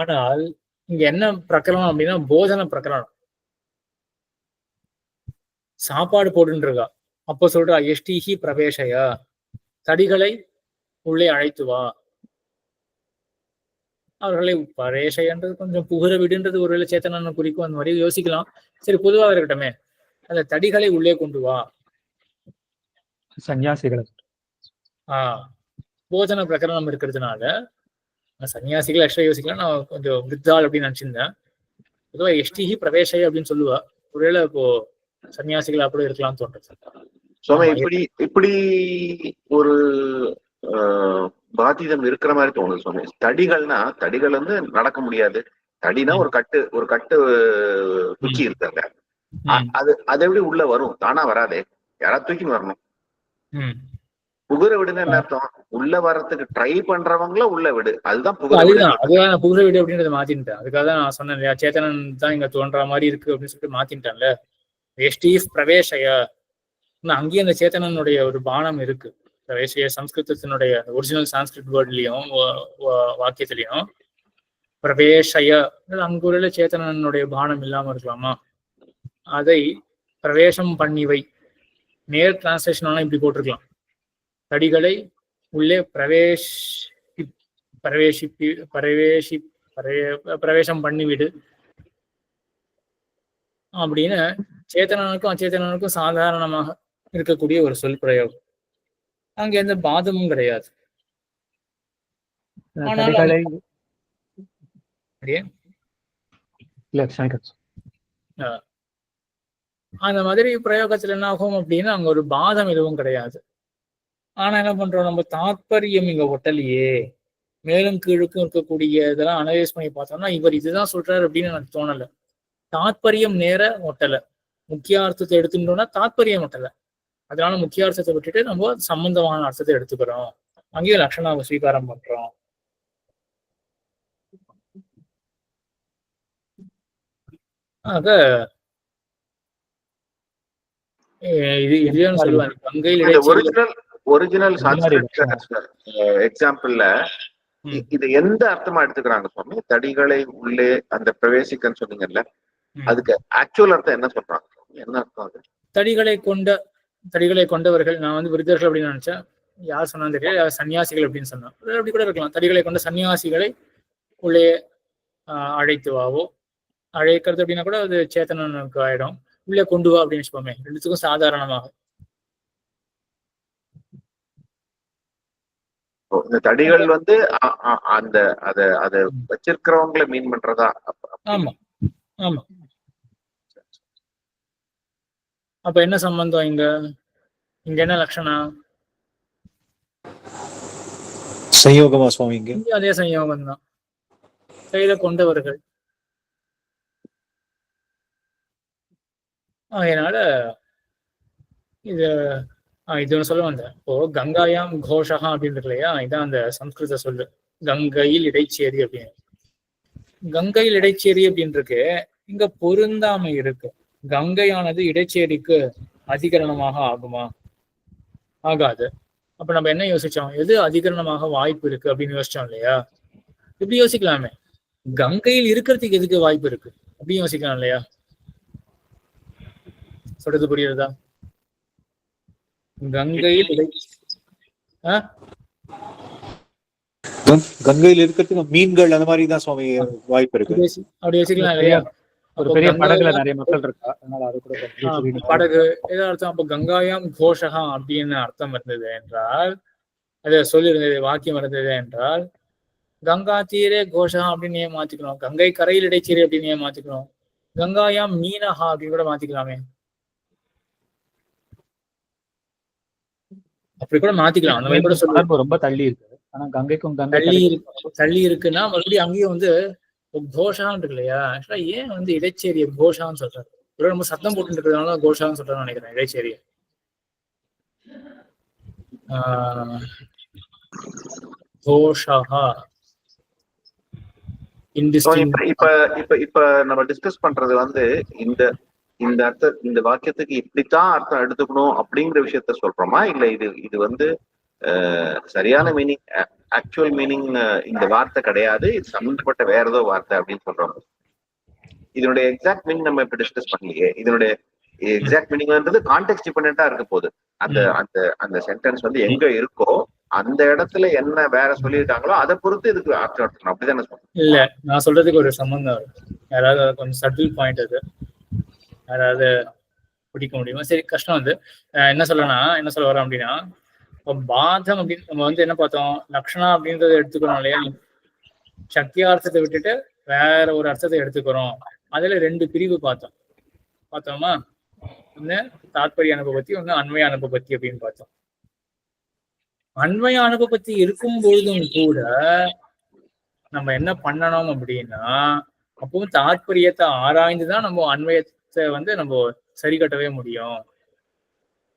ஆனால் இங்க என்ன பிரகரணம் அப்படின்னா போஜன பிரகரணம். சாப்பாடு போட்டுருக்கா, அப்ப சொல்றா எஷ்டிஹி பிரவேசயா, தடிகளை உள்ளே அழைத்து வா. அவர்களை பிரவேசைன்றது கொஞ்சம் புகுற விடுன்றது ஒருவேளை சேத்தனன்னு குறிக்கும், அந்த மாதிரி யோசிக்கலாம். சரி, பொதுவாக இருக்கட்டுமே, அந்த தடிகளை உள்ளே கொண்டு வா. சன்னியாசிகளை போஜன பிரகரணம் இருக்கிறதுனால சன்னியாசிகள் எக்ஸ்ட்ரா யோசிக்கலாம். நான் கொஞ்சம் வித்தாள் அப்படின்னு நினைச்சிருந்தேன். பொதுவாக எஷ்டிஹி பிரவேசை அப்படின்னு சொல்லுவா, ஒருவேளை இப்போ சன்னியாசிகள் அப்படி இருக்கலாம்னு தோன்றது. இப்படி ஒரு பாதிதம் இருக்கிற மாதிரி தோணுது சுவாமி. தடிகள் வந்து நடக்க முடியாது. தடினா ஒரு கட்டு குச்சி இருக்காங்க, அது எப்படி உள்ள வரும்? தானா வராதே, யாராவது தூக்கின்னு வரணும். புகுற விடுன்னு என்ன அர்த்தம்? உள்ள வர்றதுக்கு ட்ரை பண்றவங்கள உள்ள விடு, அதுதான் அதுதான் புகுற விடு அப்படின்றத மாத்தின்ட்டேன். அதுக்காக தான் நான் சொன்னேன் இல்லையா, சேத்தனன் தான் இங்க தோன்ற மாதிரி இருக்கு அப்படின்னு சொல்லிட்டு மாத்தின்ட்டேன்ல. எஷ்டிஹி பிரவேசய, அங்கேயும் அந்த சேத்தனனுடைய ஒரு பானம் இருக்கு. பிரவேசய சம்ஸ்கிருதத்தினுடைய ஒரிஜினல் சான்ஸ்கிரிட் வேர்ட்லயும் வாக்கியத்திலையும் பிரவேசய, அங்க உள்ள சேத்தனனுடைய பானம் இல்லாம இருக்கலாமா? அதை பிரவேசம் பண்ணிவை, நேர் டிரான்ஸ்லேஷன் இப்படி போட்டிருக்கலாம். தடிகளை உள்ளே பிரவேசம் பண்ணிவிடு அப்படின்னு சேத்தனனுக்கும் அச்சேதனனுக்கும் சாதாரணமாக இருக்கக்கூடிய ஒரு சொல் பிரயோகம். அங்க எந்த பாதமும் கிடையாது. அந்த மாதிரி பிரயோகத்துல என்ன ஆகும் அப்படின்னா அங்க ஒரு பாதம் எதுவும் கிடையாது. ஆனா என்ன பண்றோம், நம்ம தாத்பரியம் இங்க ஒட்டலையே. மேலும் கீழுக்கும் இருக்கக்கூடிய இதெல்லாம் அனலைஸ் பண்ணி பார்த்தோம்னா இவர் இதுதான் சொல்றாரு அப்படின்னு எனக்கு தோணல. தாத்பரியம் நேர ஒட்டலை, முக்கியார்த்தத்தை எடுத்துட்டோம்னா தாத்பரியம் ஒட்டலை. அதனால முக்கியார்த்தத்தை விட்டுட்டு நம்ம சம்பந்தமான அர்த்தத்தை எடுத்துக்கிறோம், அங்கேயும் லட்சணாவை ஸ்வீகாரம் பண்றோம். ஆக இது சொல்லுவாங்க கங்கையில் ஒரிஜினல் எக்ஸாம்பிள்ல இது எந்த அர்த்தமா எடுத்துக்கிறாங்க சுவாமி? தடிகளை உள்ளே அந்த பிரவேசிக்கன்னு சொன்னீங்கல்ல, அதுக்கு ஆக்சுவல் அர்த்தம் என்ன சொல்றாங்க? என்ன அர்த்தம் அது? தடிகளை கொண்டவர்கள், நான் வந்து விருத்தர்கள் அப்படின்னு நினைச்சேன். யார் சொன்னான்னு தெரியல, சன்னியாசிகள் அப்படின்னு சொன்னான். அப்படி கூட இருக்கலாம். தடிகளை கொண்ட சன்னியாசிகளை உள்ளே அழைத்து வாவோ, அழைக்கிறது அப்படின்னா கூட அது சேத்தனனுக்கு ஆயிடும். உள்ளே கொண்டு வா அப்படின்னு வச்சுப்போமே, ரெண்டுத்துக்கும் சாதாரணமாக. இந்த தடிகள் வந்து அந்த அத வச்சிருக்கிறவங்களை மீன் பண்றதா? ஆமா ஆமா. அப்ப என்ன சம்பந்தம் இங்க என்ன லட்சணம்? சயோகமா சுவாமி? இங்க அதே சயோகம் தான், கையில கொண்டவர்கள். அதனால இது ஒன்று சொல்ல வந்தேன். இப்போ கங்காயாம் கோஷகா அப்படின்னு இருக்கு இல்லையா, இதான் அந்த சம்ஸ்கிருத சொல்லு, கங்கையில் இடைச்சேரி அப்படின்னு. கங்கையில் இடைச்சேரி அப்படின்னு இருக்கு, இங்க பொருந்தாமை இருக்கு. கங்கையானது இடைச்சேரிக்கு அதிகரணமாக ஆகுமா? ஆகாது. அப்ப நம்ம என்ன யோசிச்சோம், எது அதிகரணமாக வாய்ப்பு இருக்கு அப்படின்னு யோசிச்சோம் இல்லையா? இப்படி யோசிக்கலாமே, கங்கையில் இருக்கிறதுக்கு எதுக்கு வாய்ப்பு இருக்கு அப்படின்னு யோசிக்கலாம் இல்லையா? சொல்றது புரியுறதா? கங்கையில் இருக்கிறதுக்கு மீன்கள் அந்த மாதிரி தான் சுவாமி வாய்ப்பு இருக்கு. அப்படி வச்சுக்கலாம் இல்லையா? ஒரு பெரிய படகுல நிறைய மக்கள் இருக்கா, அதனால அது கூட படகு ஏதோ அர்த்தம். அப்ப கங்காயாம் கோஷகா அப்படின்னு அர்த்தம் இருந்தது என்றால், அதை சொல்லியிருந்தது வாக்கியம் இருந்தது என்றால், கங்கா தீரே கோஷகா அப்படின்னு ஏன் மாத்திக்கணும்? கங்கை கரையில் இடைச்சேரி அப்படின்னு ஏன் மாத்திக்கணும்? கங்காயாம் மீனஹா அப்படின்னு கூட மாத்திக்கலாமே. அப்படி கூட மாத்திக்கலாம், அந்த மாதிரி கூட சொல்லுவாங்க. தொடர்பு ரொம்ப தள்ளி இருக்கு. ஆனா கங்கைக்கும் கங்கை தள்ளி இருக்குன்னா மறுபடியும் அங்கேயும் வந்து கோஷான்னு இருக்கு இல்லையா? ஆக்சுவலா ஏன் வந்து இடைச்சேரிய கோஷான்னு சொல்றாரு? ரொம்ப சத்தம் போட்டு இருக்கிறதுனால கோஷான்னு சொல்றான்னு நினைக்கிறேன். இடைச்சேரிய கோஷா இப்ப நம்ம டிஸ்கஸ் பண்றது வந்து இந்த அர்த்தம், இந்த வாக்கியத்துக்கு இப்படித்தான் அர்த்தம் எடுத்துக்கணும் அப்படிங்கிற விஷயத்த சொல்றோமா, இல்ல இது வந்து சரியான மீனிங், ஆக்சுவல் மீனிங் இந்த வார்த்தை கிடையாது, இது சம்பந்தப்பட்ட வேற ஏதோ வார்த்தை அப்படின்னு சொல்றோம். இதனுடைய எக்ஸாக்ட் மீனிங் நம்ம இப்ப டிஸ்கஸ் பண்ணலையே. இதனுடைய எக்ஸாக்ட் மீனிங்ன்றது கான்டெக்ஸ்ட் டிபெண்டா இருக்க போகுது. அந்த சென்டென்ஸ் வந்து எங்க இருக்கோ அந்த இடத்துல என்ன வேற சொல்லியிருக்காங்களோ அதை பொறுத்து இதுக்கு அர்த்தம் எடுக்கணும். அப்படிதானே சொல்றேன்? இல்ல, நான் சொல்றதுக்கு ஒரு சம்பந்தம் இருக்கு. யாராவது கொஞ்சம் சட்டில் பாயிண்ட் அது யாராவது பிடிக்க முடியுமா? சரி, கஷ்டம் வந்து என்ன சொல்ல வரோம் அப்படின்னா, இப்போ பாதம் அப்படின்னு நம்ம வந்து என்ன பார்த்தோம், லக்ஷணா அப்படின்றத எடுத்துக்கிறோம் இல்லையா? சக்தியார்த்தத்தை விட்டுட்டு வேற ஒரு அர்த்தத்தை எடுத்துக்கிறோம். அதுல 2 பிரிவு பார்த்தோமா? ஒண்ணு தாத்பரிய அனுபவத்தி, ஒண்ணு அன்வய அனுபவத்தி அப்படின்னு பார்த்தோம். அன்வய அனுபவத்தி இருக்கும் பொழுதும் கூட நம்ம என்ன பண்ணணும் அப்படின்னா, அப்பவும் தாத்பரியத்தை ஆராய்ந்துதான் நம்ம அன்வயத்தை வந்து நம்ம சரி கட்டவே முடியும்.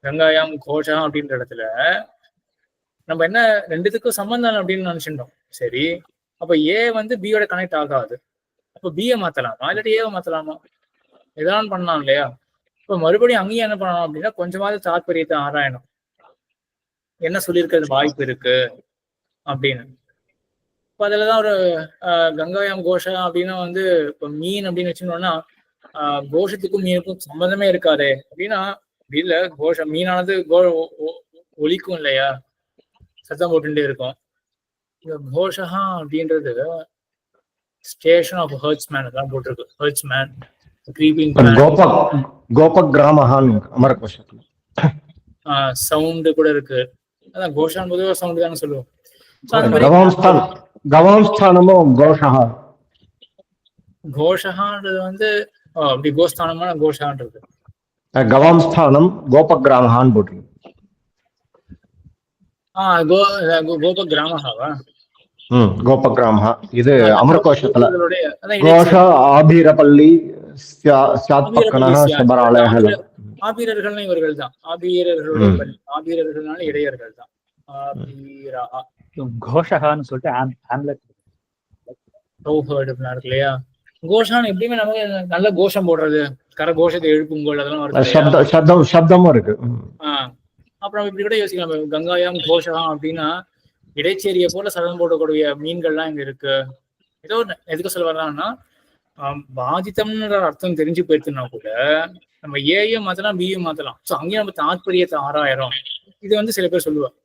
கங்காயாம் கோஷா அப்படின்ற இடத்துல நம்ம என்ன 2த்துக்கும் சம்பந்தம் அப்படின்னு நினைச்சிட்டோம். சரி, அப்ப ஏ வந்து பியோட கனெக்ட் ஆகாது. அப்ப பியை மாத்தலாமா இல்லாட்டி ஏவை மாத்தலாமா? எதாவது பண்ணலாம் இல்லையா? இப்ப மறுபடியும் அங்கேயும் என்ன பண்ணணும் அப்படின்னா, கொஞ்சமாவது தாத்பரியத்தை ஆராயணும். என்ன சொல்லியிருக்கிறது வாய்ப்பு இருக்கு அப்படின்னு. இப்ப அதுலதான் ஒரு கங்காயாம் கோஷா அப்படின்னா வந்து இப்ப மீன் அப்படின்னு வச்சுக்கணும்னா, கோஷத்துக்கும் மீனுக்கும் சம்பந்தமே இருக்காதே அப்படின்னா, இல்ல கோஷம் மீனானது ஒலிக்கும் இல்லையா, சத்தம் போட்டுட்டே இருக்கும். இந்த கோஷா அப்படின்றது ஸ்டேஷன் ஆஃப் ஹர்ட்ஸ்மேன் தான் போட்டிருக்கு. ஹர்ட்ஸ்மேன், கிரீப்பிங் கோபக் கிராமஹான் அமரகோஷத்துல சவுண்ட் கூட இருக்கு. அதான் கோஷான் பொதுவாக சவுண்ட் தானே சொல்லுவோம். கவாம்ஸ்தானமும் கோஷஹான்றது வந்து அப்படி கோஸ்தானமான கோஷான்றது. கவாம்ஸ்தானம் கோபக் கிராமஹான் போட்டிருக்கு. கோப கிராமஹாவா? கோபக் கிராமஹா இது அமரகோஷத்துல. கோஷ ஆபீரபள்ளி ஆபீரர்கள்னா இவர்கள் தான். ஆபீரர்கள்னால இடையர்கள் தான். கோஷகான்னு சொல்லிட்டு இருக்கு இல்லையா? கோஷான் எப்படியுமே நமக்கு நல்ல கோஷம் போடுறது, கரகோஷத்தை எழுப்புங்கோள் அதெல்லாம் வருது, சப்தமும் இருக்கு. அப்புறம் இப்படி கூட யோசிக்கலாம், கங்காயாம் கோஷம் அப்படின்னா இடைச்சேரிய போல சதம் போடக்கூடிய மீன்கள்லாம் இங்க இருக்கு. ஏதோ எதுக்கு சொல்ல வரலாம்னா, பாதித்தம்ன்ற அர்த்தம் தெரிஞ்சு போயிருச்சுன்னா கூட நம்ம ஏயும் மாத்தலாம் பியும் மாத்தலாம். ஸோ அங்கேயும் நம்ம தாத்பரியத்தை ஆராயிரம். இது வந்து சில பேர் சொல்லுவாங்க.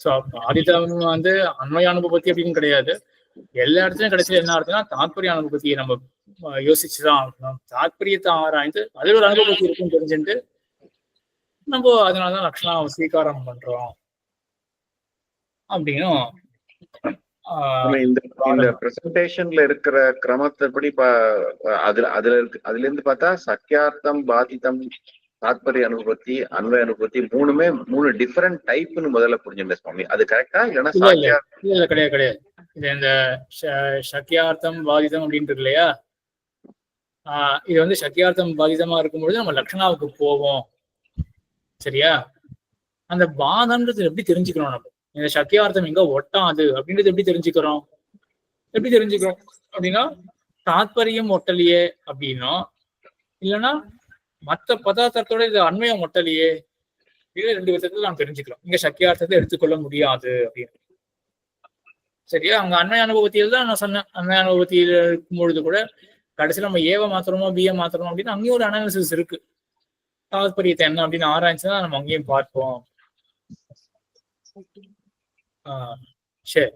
ஸோ பாதித்தம் வந்து அன்வய அனுபவத்தி அப்படின்னு கிடையாது. எல்லா இடத்துலயும் கடைசியில் என்ன அர்த்தம்னா, தாத்பரிய அனுபவத்தியை நம்ம யோசிச்சுதான் ஆகணும். தாத்பரியத்தை ஆராய்ந்து அதில் ஒரு அனுபவத்தி இருக்குன்னு தெரிஞ்சுட்டு நம்ம அதனாலதான் லக்ஷணாவை ஸ்வீகாரம் பண்றோம் அப்படின்னும். இந்த பிரசன்டேஷன்ல இருக்கிற கிரமத்தைப்படி அதுல இருந்து பார்த்தா சக்கியார்த்தம், பாதித்தம், தாத்பரிய அனுபவத்தி, அன்வய அனுபவத்தி 3 டிஃபரெண்ட் டைப்னு முதல்ல புரிஞ்சுட்டேன் சுவாமி. அது கரெக்டா? இல்லைன்னா இல்ல கிடையாது. இது இந்த சக்கியார்த்தம் பாதிதம் அப்படின்னு இருக்கு இல்லையா? இது வந்து சக்கியார்த்தம் பாதிதமா இருக்கும்பொழுது நம்ம லக்ஷணாவுக்கு போவோம். சரியா? அந்த பாதம்ன்றது எப்படி தெரிஞ்சுக்கிறோம்? நம்ம இந்த சக்கியார்த்தம் எங்க ஒட்டாது அப்படின்றது எப்படி தெரிஞ்சுக்கிறோம் அப்படின்னா, தாத்பரியம் ஒட்டலையே அப்படின்னா, இல்லைன்னா மற்ற பதார்த்தத்தோட இது அன்வயம் ஒட்டலையே, இது 2 விதத்துல நாம் தெரிஞ்சுக்கிறோம். இங்க சக்கியார்த்தத்தை எடுத்துக்கொள்ள முடியாது அப்படின்னு. சரியா? அங்க அன்வய அனுபவத்தியில் தான் நான் சொன்னேன். அன்வய அனுபவத்தியில் இருக்கும் பொழுது கூட கடைசியில் நம்ம ஏவை மாத்திரமோ பிஏ மாத்திரமோ அப்படின்னு அங்கேயும் ஒரு அனாலிசிஸ் இருக்கு. தாத்பரியத்தை என்ன அப்படின்னு ஆராய்ச்சிதான் நம்ம அங்கேயும் பார்ப்போம். சரி,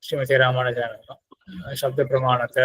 ஸ்ரீமதி ராமானுஜன் சப்த பிரமாணத்தை